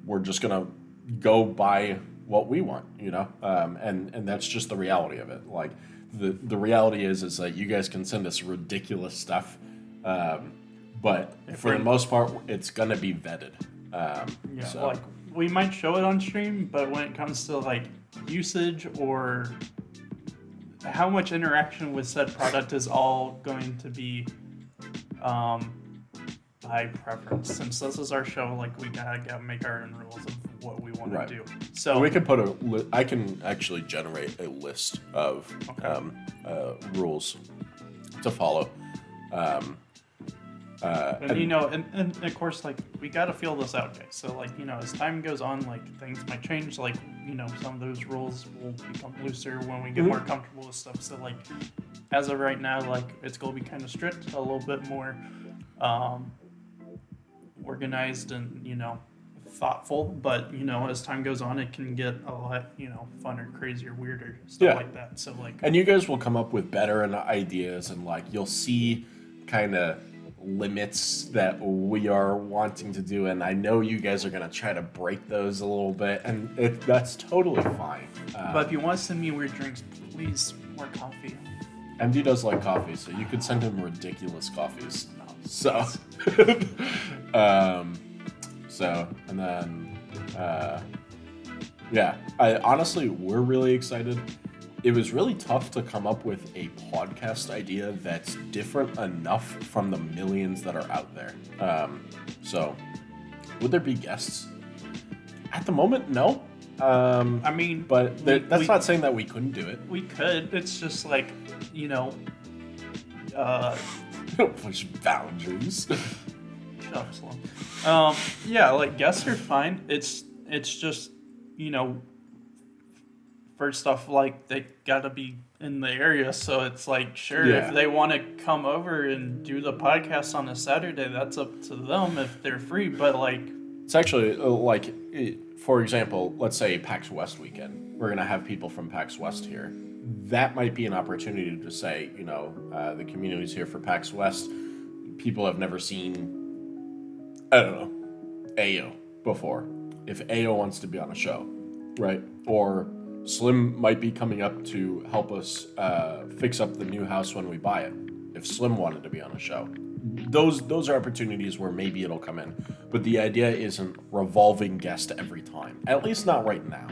we're just gonna go by what we want, and that's just the reality of it. Like the reality is that you guys can send us ridiculous stuff, but for the most part, it's gonna be vetted. So. Like we might show it on stream, but when it comes to like usage or how much interaction with said product is all going to be by preference. Since this is our show, like we gotta make our own rules of what we want to do. So we can put I can actually generate a list of rules to follow. And you know, and of course, like we gotta feel this out, guys. So like, you know, as time goes on, like things might change. Like, you know, some of those rules will become looser when we get more comfortable with stuff. So like, as of right now, like it's gonna be kind of strict, a little bit more organized, and you know, thoughtful. But you know, as time goes on, it can get a lot, you know, funner, crazier, weirder stuff like that. So like, and you guys will come up with better ideas, and like you'll see kind of limits that we are wanting to do, and I know you guys are going to try to break those a little bit, and that's totally fine. But if you want to send me weird drinks, please more coffee. MD does like coffee, so you could send him ridiculous coffees. No, So, and then, yeah, honestly, we're really excited. It was really tough to come up with a podcast idea that's different enough from the millions that are out there. So, would there be guests? At the moment, no. I mean, but that's not saying that we couldn't do it. We could. It's just like, you know, push boundaries. Shut up, Slim. Yeah, like guests are fine. It's just, you know, first off, like they gotta be in the area, so it's like, sure, if they want to come over and do the podcast on a Saturday, that's up to them if they're free. But like, it's actually like, for example, let's say PAX West weekend, we're gonna have people from PAX West here. That might be an opportunity to say, you know, the community's here for PAX West. People have never seen, I don't know, AO before. If AO wants to be on a show, right? Or Slim might be coming up to help us fix up the new house when we buy it. If Slim wanted to be on a show, those are opportunities where maybe it'll come in. But the idea isn't revolving guest every time. At least not right now.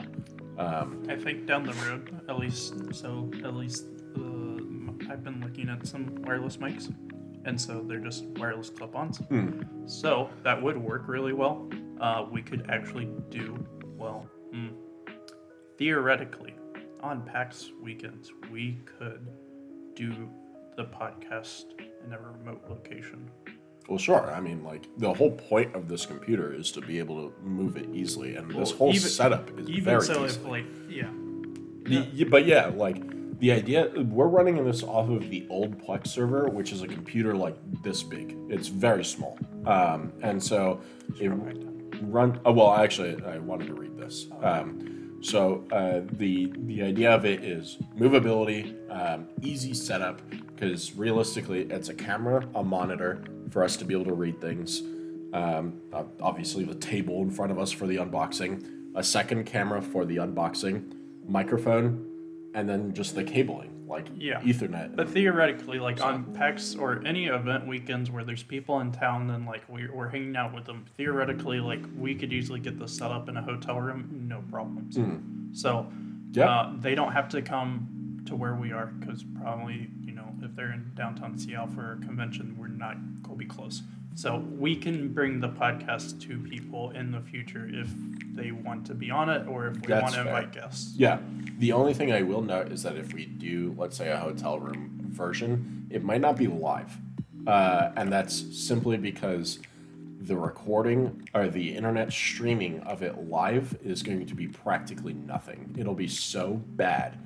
I think down the road, at least I've been looking at some wireless mics, and so they're just wireless clip-ons. So that would work really well. We could actually do well. Theoretically, on PAX weekends, we could do the podcast in a remote location. Well, sure. I mean, like, the whole point of this computer is to be able to move it easily, and this whole setup is very easy. Even so, if, like, But yeah, like, the idea, we're running this off of the old Plex server, which is a computer like this big. It's very small. And so it well, actually, I wanted to read this. So the idea of it is movability, easy setup, because realistically, it's a camera, a monitor for us to be able to read things. Obviously, the table in front of us for the unboxing, a second camera for the unboxing, microphone, and then just the cabling, like Ethernet. But theoretically, like on PAX or any event weekends where there's people in town and like we're hanging out with them, theoretically, like we could easily get this set up in a hotel room, no problems. So they don't have to come to where we are, because probably, you know, if they're in downtown Seattle for a convention, we're not going to be close. So we can bring the podcast to people in the future if they want to be on it, or if we want to invite guests. Yeah. The only thing I will note is that if we do, let's say, a hotel room version, it might not be live. And that's simply because the recording or the internet streaming of it live is going to be practically nothing. It'll be so bad.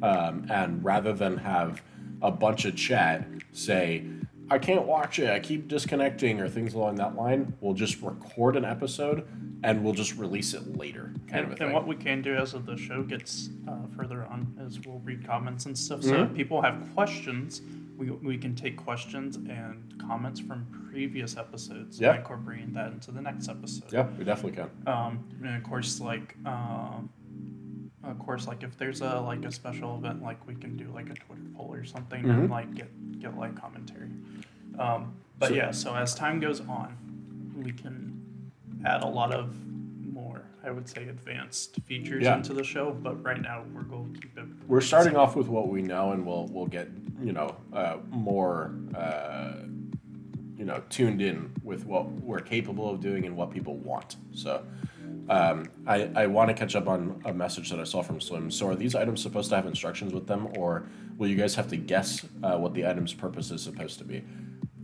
And rather than have a bunch of chat say, I can't watch it, I keep disconnecting, or things along that line, we'll just record an episode and we'll just release it later, kind of a thing. And what we can do as the show gets further on is we'll read comments and stuff. So if people have questions, we can take questions and comments from previous episodes and incorporating that into the next episode. Yeah, we definitely can. And of course, like if there's a special event, like we can do like a Twitter poll or something and like get like commentary. So as time goes on, we can add a lot of more, I would say, advanced features into the show. But right now, we're going to keep it. We're starting off with what we know, and we'll get more tuned in with what we're capable of doing and what people want. So. I want to catch up on a message that I saw from Slim. So are these items supposed to have instructions with them, or will you guys have to guess what the item's purpose is supposed to be?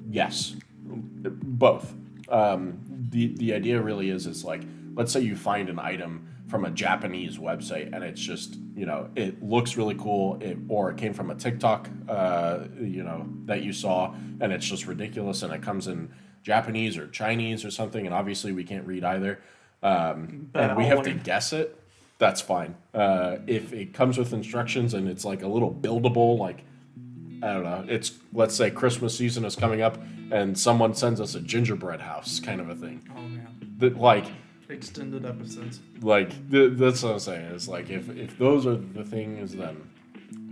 Yes. Both. The idea really is like, let's say you find an item from a Japanese website and it's just, it looks really cool, or it came from a TikTok, that you saw, and it's just ridiculous, and it comes in Japanese or Chinese or something, and obviously we can't read either, and we have to guess it. That's fine. If it comes with instructions and it's like a little buildable, like, I don't know, it's, let's say Christmas season is coming up and someone sends us a gingerbread house kind of a thing. Oh man. That, like, extended episodes. Like, that's what I'm saying. It's like, if those are the things, then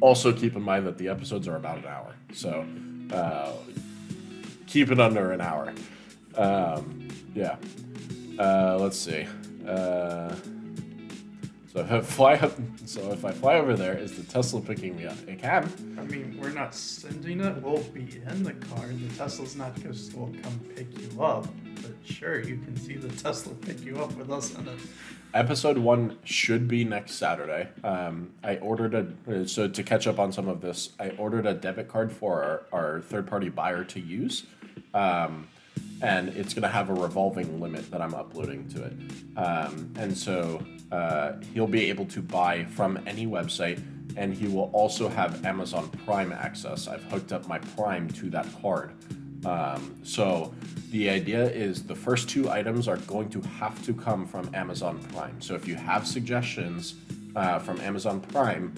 also keep in mind that the episodes are about an hour. So, keep it under an hour. Yeah. Let's see. So if I fly over there, is the Tesla picking me up? It can. I mean, we're not sending it. We'll be in the car. The Tesla's not just will come pick you up. But sure, you can see the Tesla pick you up with us in it. Episode 1 should be next Saturday. I ordered so to catch up on some of this, I ordered a debit card for our third-party buyer to use. And it's going to have a revolving limit that I'm uploading to it. And so he'll be able to buy from any website, and he will also have Amazon Prime access. I've hooked up my Prime to that card. So the idea is the first 2 items are going to have to come from Amazon Prime. So if you have suggestions from Amazon Prime,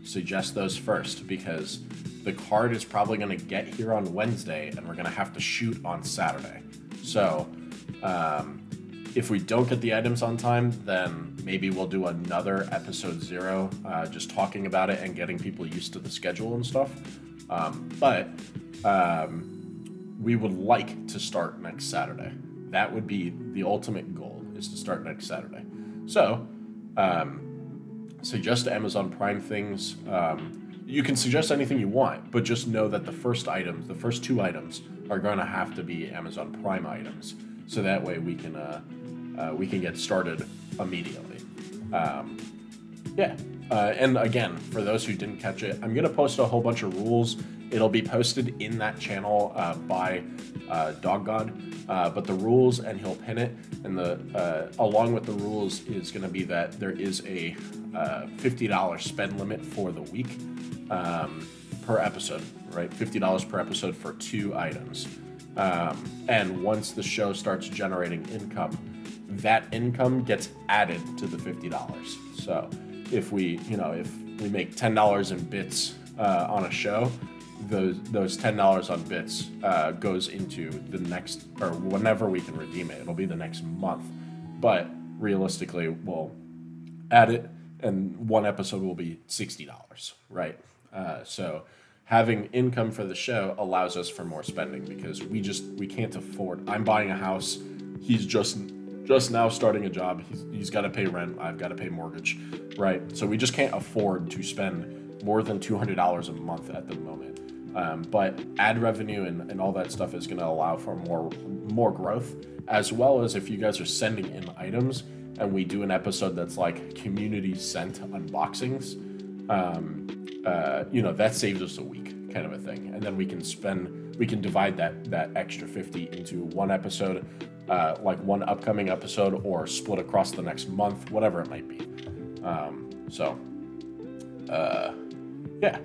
suggest those first, because the card is probably going to get here on Wednesday and we're going to have to shoot on Saturday. So if we don't get the items on time, then maybe we'll do another episode 0, just talking about it and getting people used to the schedule and stuff. But we would like to start next Saturday. That would be the ultimate goal, is to start next Saturday. So suggest Amazon Prime things. You can suggest anything you want, but just know that the first 2 items are going to have to be Amazon Prime items, so that way we can get started immediately. And again, for those who didn't catch it, I'm going to post a whole bunch of rules. It'll be posted in that channel by Dog God, but the rules, and he'll pin it, and along with the rules is going to be that there is a $50 spend limit for the week per episode, right? $50 per episode for 2 items. And once the show starts generating income, that income gets added to the $50. So if we make $10 in bits on a show, those $10 on bits goes into the next, or whenever we can redeem it. It'll be the next month, but realistically, we'll add it, and one episode will be $60, right? So having income for the show allows us for more spending, because we can't afford. I'm buying a house. He's just now starting a job. He's got to pay rent. I've got to pay mortgage, right? So we just can't afford to spend more than $200 a month at the moment. But ad revenue and all that stuff is going to allow for more growth, as well as if you guys are sending in items and we do an episode that's like community sent unboxings, that saves us a week, kind of a thing. And then we can divide that extra 50 into one episode, like one upcoming episode, or split across the next month, whatever it might be. Yeah.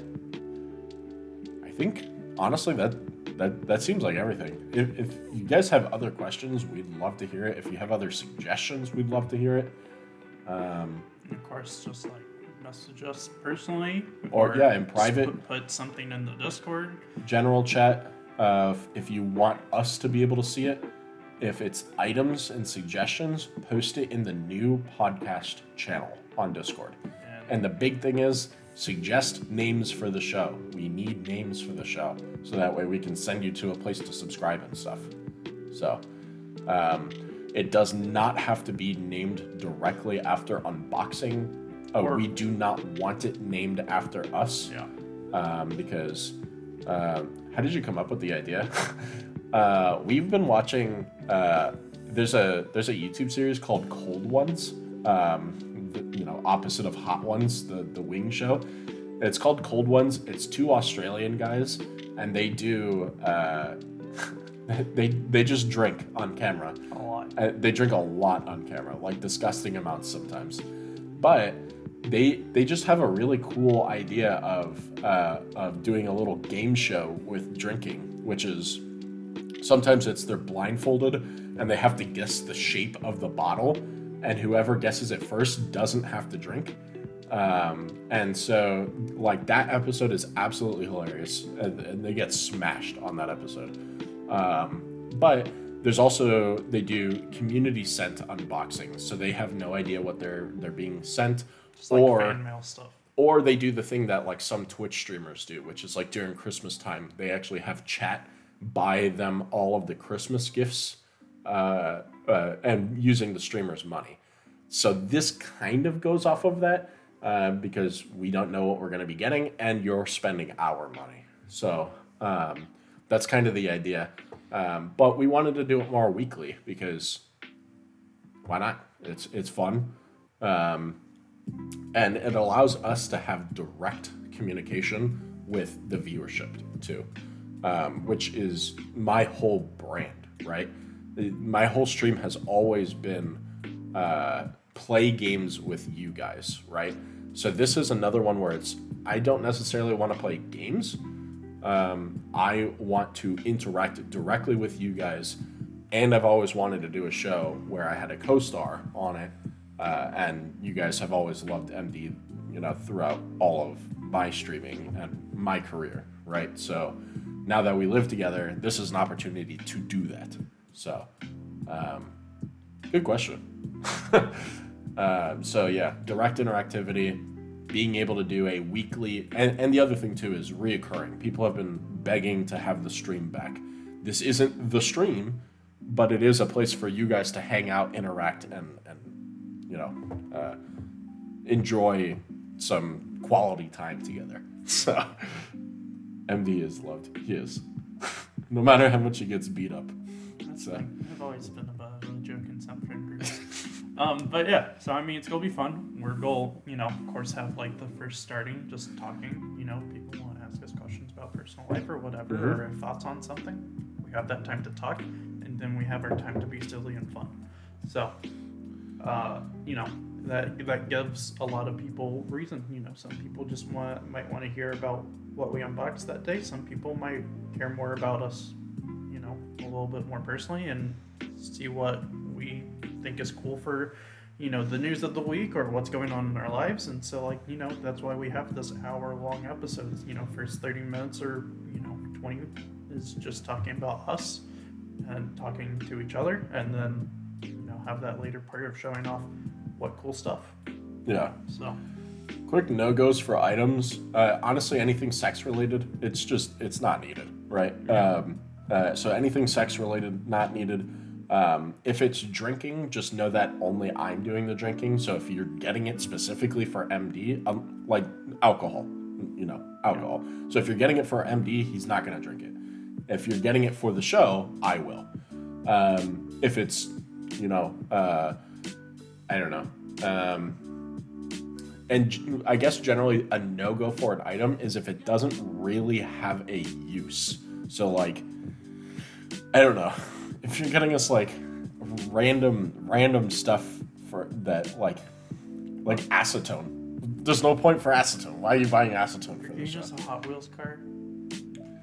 I think honestly that seems like everything. If you guys have other questions, we'd love to hear it. If you have other suggestions, we'd love to hear it. And of course, just like message us personally, or in private. Put something in the Discord. General chat. If you want us to be able to see it, if it's items and suggestions, post it in the new podcast channel on Discord. And the big thing is, suggest names for the show. We need names for the show, so that way we can send you to a place to subscribe and stuff. So it does not have to be named directly after unboxing. We do not want it named after us. Yeah. Because how did you come up with the idea? We've been watching. There's a YouTube series called Cold Ones. Opposite of Hot Ones, the wing show. It's called Cold Ones. It's 2 Australian guys, and they do they just drink on camera. A lot. They drink a lot on camera, like disgusting amounts sometimes. But they just have a really cool idea of doing a little game show with drinking, which is sometimes they're blindfolded and they have to guess the shape of the bottle, and whoever guesses it first doesn't have to drink. And so like that episode is absolutely hilarious, and they get smashed on that episode. But there's also, they do community sent unboxings, so they have no idea what they're being sent. Just like fan mail stuff. Or they do the thing that like some Twitch streamers do, which is like during Christmas time, they actually have chat buy them all of the Christmas gifts, and using the streamer's money. So this kind of goes off of that, because we don't know what we're going to be getting, and you're spending our money. So that's kind of the idea. But we wanted to do it more weekly because why not? It's fun. And it allows us to have direct communication with the viewership too, which is my whole brand, right? My whole stream has always been play games with you guys, right? So this is another one where I don't necessarily want to play games. I want to interact directly with you guys, and I've always wanted to do a show where I had a co-star on it, and you guys have always loved MD, throughout all of my streaming and my career, right? So now that we live together, this is an opportunity to do that. So, good question. So yeah, direct interactivity, being able to do a weekly, and the other thing too is reoccurring. People have been begging to have the stream back. This isn't the stream, but it is a place for you guys to hang out, interact, and enjoy some quality time together. So MD is loved. He is. No matter how much he gets beat up. So I've always been about a joke in some friend groups. But yeah, so I mean, it's gonna be fun. We're gonna, of course, have like the first starting, just talking. People want to ask us questions about personal life or whatever, or have thoughts on something. We have that time to talk, and then we have our time to be silly and fun. So, that gives a lot of people reason. Some people just might want to hear about what we unboxed that day. Some people might care more about us, a little bit more personally, and see what we think is cool for, the news of the week or what's going on in our lives. And so, that's why we have this hour-long episodes. First 30 minutes or 20 is just talking about us and talking to each other, and then have that later part of showing off what cool stuff. Yeah. So quick no-goes for items. Honestly, anything sex related, it's not needed, right? So anything sex related, not needed. If it's drinking, just know that only I'm doing the drinking. So if you're getting it specifically for MD, like alcohol, alcohol. Yeah. So if you're getting it for MD, he's not going to drink it. If you're getting it for the show, I will. If it's, I don't know. And I guess generally a no-go for an item is if it doesn't really have a use. So like, I don't know. If you're getting us like random stuff for that, like acetone. There's no point for acetone. Why are you buying acetone for this? Just a Hot Wheels car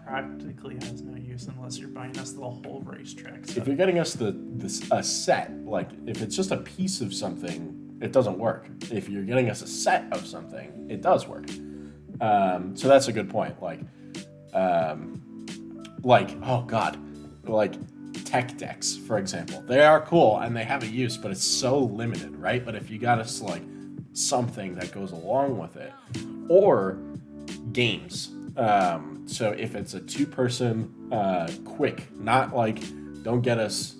practically has no use unless you're buying us the whole racetrack set. If you're getting us a set, like if it's just a piece of something, it doesn't work. If you're getting us a set of something, it does work. So that's a good point. Like oh god, like tech decks, for example. They are cool and they have a use, but it's so limited, right? But if you got us like something that goes along with it, or games. So if it's a two-person quick, not like, don't get us,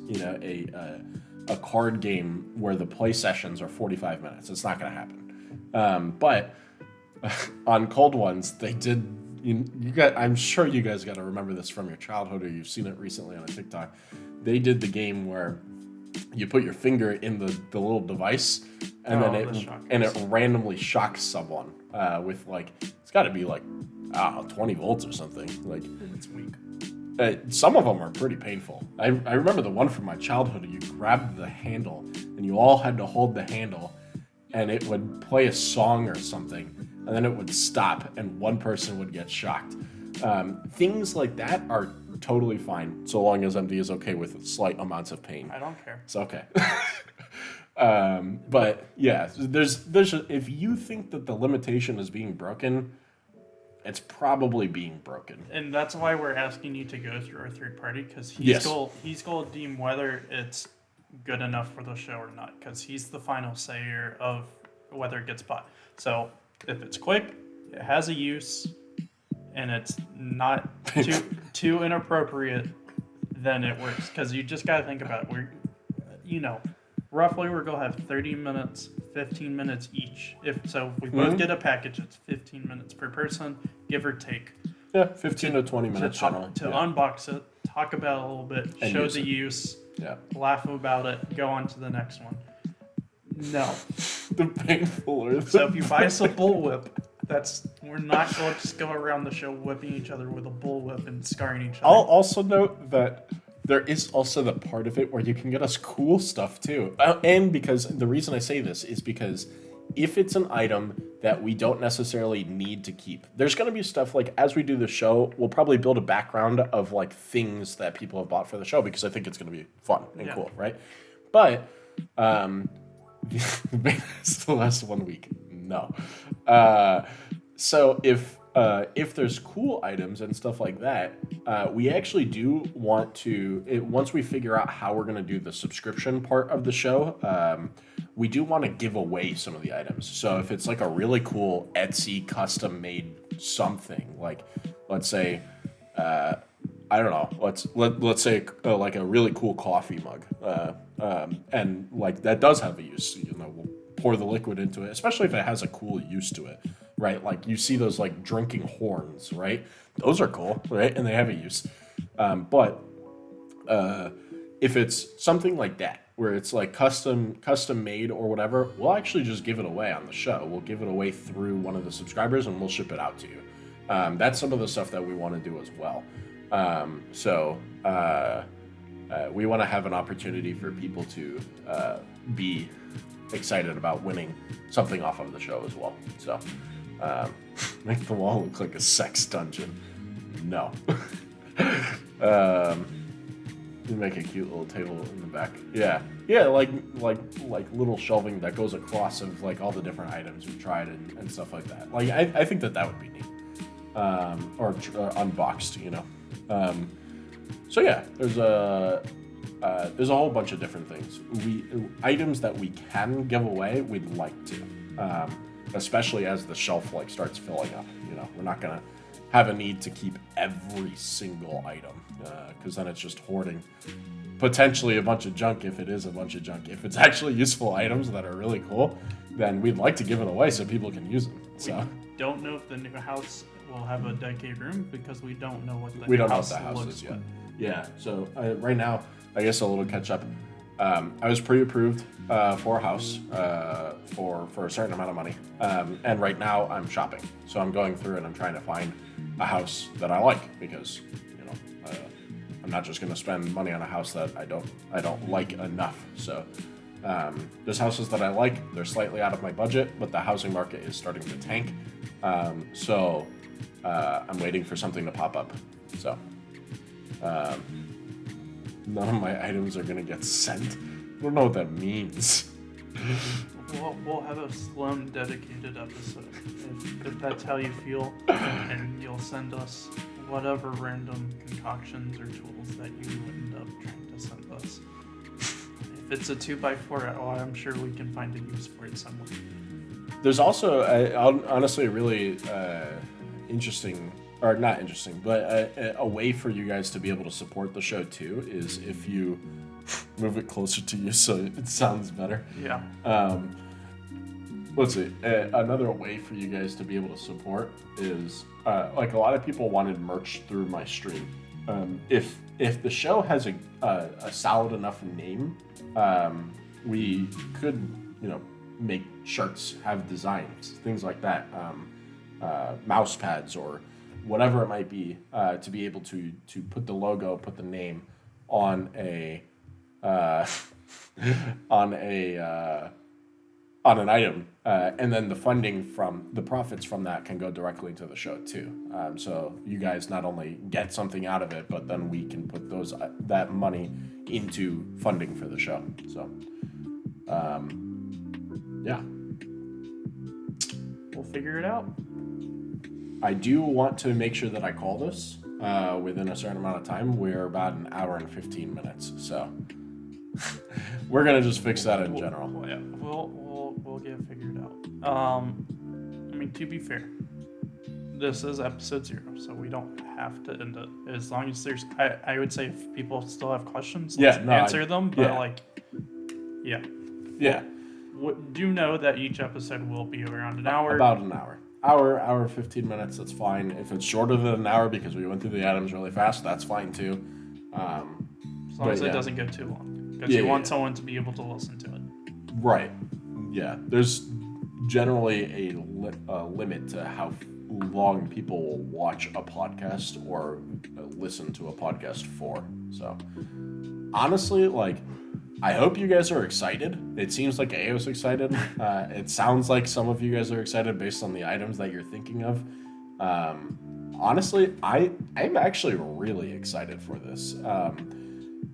a card game where the play sessions are 45 minutes. It's not going to happen. But on Cold Ones, they did. I'm sure you guys got to remember this from your childhood, or you've seen it recently on a TikTok. They did the game where you put your finger in the little device, and then it randomly shocks someone with like, it's got to be like 20 volts or something. Like, it's weak. some of them are pretty painful. I remember the one from my childhood. You grabbed the handle, and you all had to hold the handle, and it would play a song or something, and then it would stop, and one person would get shocked. Things like that are totally fine, so long as MD is okay with slight amounts of pain. I don't care. It's okay. But yeah, there's if you think that the limitation is being broken, it's probably being broken. And that's why we're asking you to go through our third party, because Yes. he's going to deem whether it's good enough for the show or not, because he's the final sayer of whether it gets bought. So if it's quick, it has a use, and it's not too inappropriate, then it works. Because you just got to think about it. Roughly we're going to have 30 minutes, 15 minutes each. If we both get a package, it's 15 minutes per person, give or take. Yeah, 15 to 20 minutes generally. To Yeah. unbox it, talk about it a little bit, And show use the it. use, Yeah. laugh about it, go on to the next one. No. The painful. So if you buy us a bullwhip, we're not going to just go around the show whipping each other with a bullwhip and scarring each other. I'll also note that there is also the part of it where you can get us cool stuff too. And because the reason I say this is because if it's an item that we don't necessarily need to keep, there's going to be stuff like, as we do the show, we'll probably build a background of like things that people have bought for the show, because I think it's going to be fun and cool, right? But it's the last 1 week. No. So if there's cool items and stuff like that, we actually do want to, once we figure out how we're going to do the subscription part of the show, we do want to give away some of the items. So if it's like a really cool Etsy custom made something, like let's say, I don't know, let's say like a really cool coffee mug, and like that does have a use. We'll pour the liquid into it, especially if it has a cool use to it. Right, like you see those like drinking horns, right? Those are cool, right? And they have a use. But if it's something like that, where it's like custom made or whatever, we'll actually just give it away on the show. We'll give it away through one of the subscribers, and we'll ship it out to you. That's some of the stuff that we want to do as well. We want to have an opportunity for people to be excited about winning something off of the show as well. So. Make the wall look like a sex dungeon. No. You make a cute little table in the back. Yeah, like little shelving that goes across of like all the different items we've tried and stuff like that. Like I think that would be neat. Or unboxed, So yeah, there's a whole bunch of different things. Items that we can give away, we'd like to. Especially as the shelf like starts filling up, we're not gonna have a need to keep every single item, because then it's just hoarding potentially a bunch of junk. If it is a bunch of junk, if it's actually useful items that are really cool, then we'd like to give it away so people can use them. So we don't know if the new house will have a dedicated room, because we don't know what the we new don't know house what the house looks is yet. like. Yeah. So right now, I guess a little catch up. I was pre-approved for a house for a certain amount of money, and right now I'm shopping. So I'm going through and I'm trying to find a house that I like, because I'm not just going to spend money on a house that I don't like enough. So there's houses that I like. They're slightly out of my budget, but the housing market is starting to tank. So I'm waiting for something to pop up. So. None of my items are gonna get sent. I don't know what that means. We'll have a Sloan dedicated episode if that's how you feel, and you'll send us whatever random concoctions or tools that you end up trying to send us. If it's a 2x4, I'm sure we can find a use for it somewhere. There's also honestly a really interesting, or not interesting, but a way for you guys to be able to support the show too is if you move it closer to you so it sounds better. Yeah. Let's see. Another way for you guys to be able to support is like a lot of people wanted merch through my stream. If the show has a solid enough name, we could make shirts, have designs, things like that, mouse pads or whatever it might be, to be able to put the logo, put the name on a on a on an item, and then the funding from the profits from that can go directly to the show too. So you guys not only get something out of it, but then we can put that money into funding for the show. So, yeah, We'll figure it out. I do want to make sure that I call this within a certain amount of time. We're about an hour and 15 minutes, so we're gonna just fix that in general. Yeah, we'll get it figured out. I mean, to be fair, this is episode 0, so we don't have to end it. As long as there's, I would say if people still have questions, let's answer them. But yeah. Do know that each episode will be around an hour. About an hour. Hour 15 minutes, that's fine. If it's shorter than an hour because we went through the items really fast, that's fine too. As long as it doesn't go too long. Because you want someone to be able to listen to it. Right. Yeah. There's generally a limit to how long people will watch a podcast or listen to a podcast for. So, honestly, like, I hope you guys are excited. It seems like Ayo's excited. It sounds like some of you guys are excited based on the items that you're thinking of. Honestly, I'm actually really excited for this.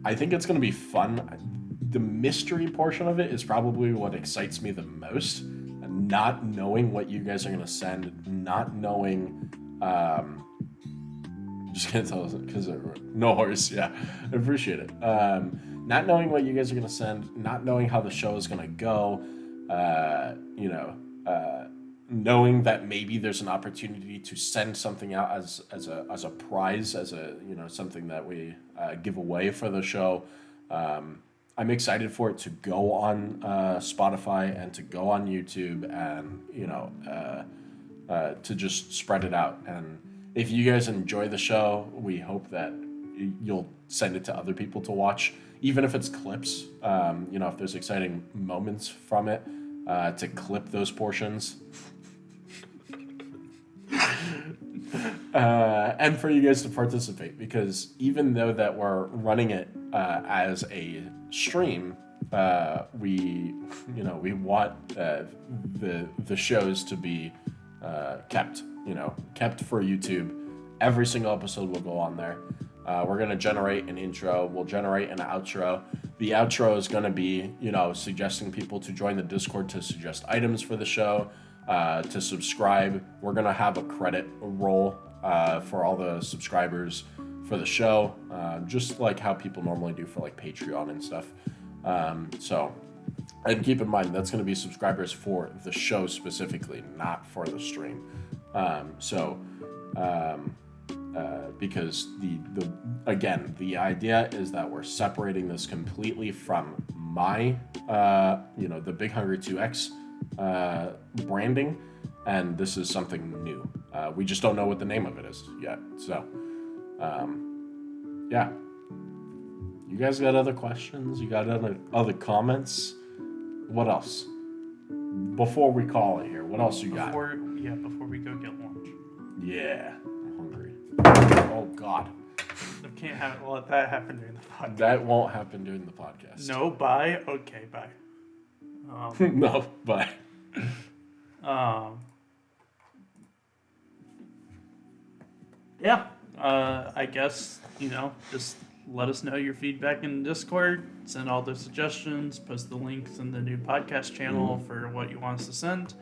I think it's going to be fun. The mystery portion of it is probably what excites me the most. Not knowing what you guys are going to send, not knowing... just going to tell us, because no horse, yeah. I appreciate it. Not knowing what you guys are going to send, not knowing how the show is going to go, knowing that maybe there's an opportunity to send something out as a prize, as a something that we give away for the show. I'm excited for it to go on Spotify and to go on YouTube and to just spread it out. And if you guys enjoy the show, we hope that you'll send it to other people to watch, even if it's clips. If there's exciting moments from it, to clip those portions. And for you guys to participate, because even though that we're running it as a stream, we want the shows to be kept for YouTube. Every single episode will go on there. We're going to generate an intro. We'll generate an outro. The outro is going to be, suggesting people to join the Discord to suggest items for the show, to subscribe. We're going to have a credit roll for all the subscribers for the show, just like how people normally do for like Patreon and stuff. And keep in mind, that's going to be subscribers for the show specifically, not for the stream. Because the idea is that we're separating this completely from my, the Big Hungry 2X branding, and this is something new. We just don't know what the name of it is yet. So, yeah. You guys got other questions? You got other comments? What else? Before we call it here, what else you got? Before we go get lunch. Yeah, I'm hungry. Oh, God. I can't let that happen during the podcast. That won't happen during the podcast. No, bye? Okay, bye. No, bye. Yeah, I guess, just let us know your feedback in Discord, send all the suggestions, post the links in the new podcast channel for what you want us to send,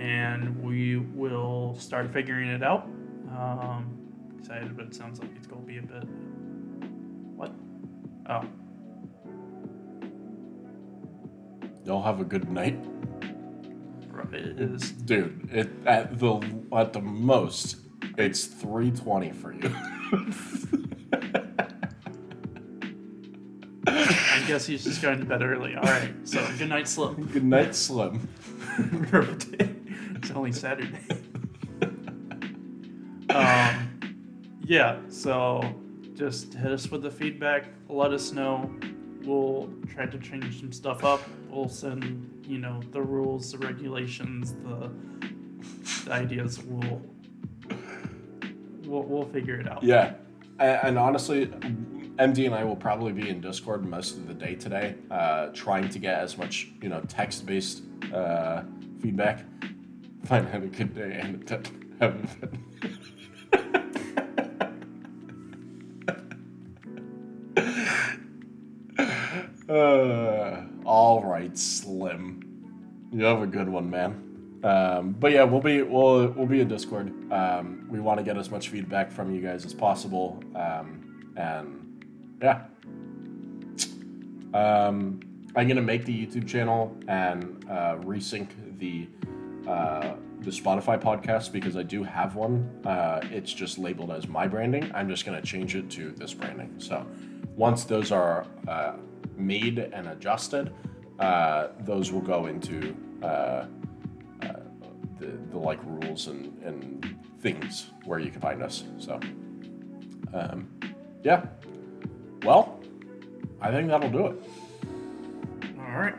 and we will start figuring it out. Excited, but it sounds like it's going to be a bit... What? Oh. Y'all have a good night. It is... Dude, at the most, it's 3:20 for you. I guess he's just going to bed early. All right, so good night, Slim. Good night, Slim. It's only Saturday. Yeah, so just hit us with the feedback. Let us know. We'll try to change some stuff up. We'll send, the rules, the regulations, the ideas. we'll figure it out. Yeah, and honestly, MD and I will probably be in Discord most of the day today, trying to get as much text-based feedback. Find had a good day and haven't been. All right, Slim. You have a good one, man. But yeah, we'll be in Discord. We want to get as much feedback from you guys as possible. And yeah, I'm gonna make the YouTube channel and resync the Spotify podcast because I do have one. It's just labeled as my branding. I'm just gonna change it to this branding. So once those are made and adjusted, those will go into the like rules and things where you can find us. So yeah, well, I think that'll do it. All right.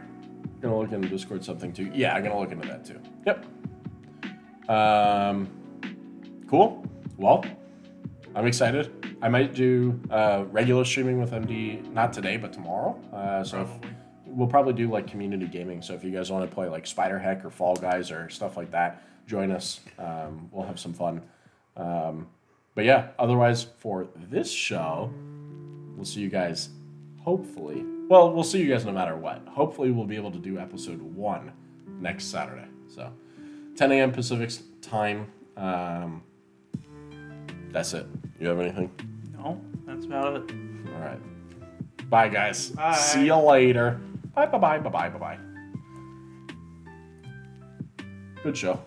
Gonna look into Discord something too. Yeah, I'm gonna look into that too. Yep. Cool. Well, I'm excited. I might do regular streaming with MD, not today, but tomorrow. We'll probably do like community gaming. So if you guys want to play like Spider Heck or Fall Guys or stuff like that, join us. We'll have some fun. But yeah, otherwise for this show, we'll see you guys hopefully. Well, we'll see you guys no matter what. Hopefully we'll be able to do episode 1 next Saturday. So 10 a.m. Pacific time. That's it. You have anything? No, that's about it. All right. Bye, guys. Bye. See you later. Bye. Good show.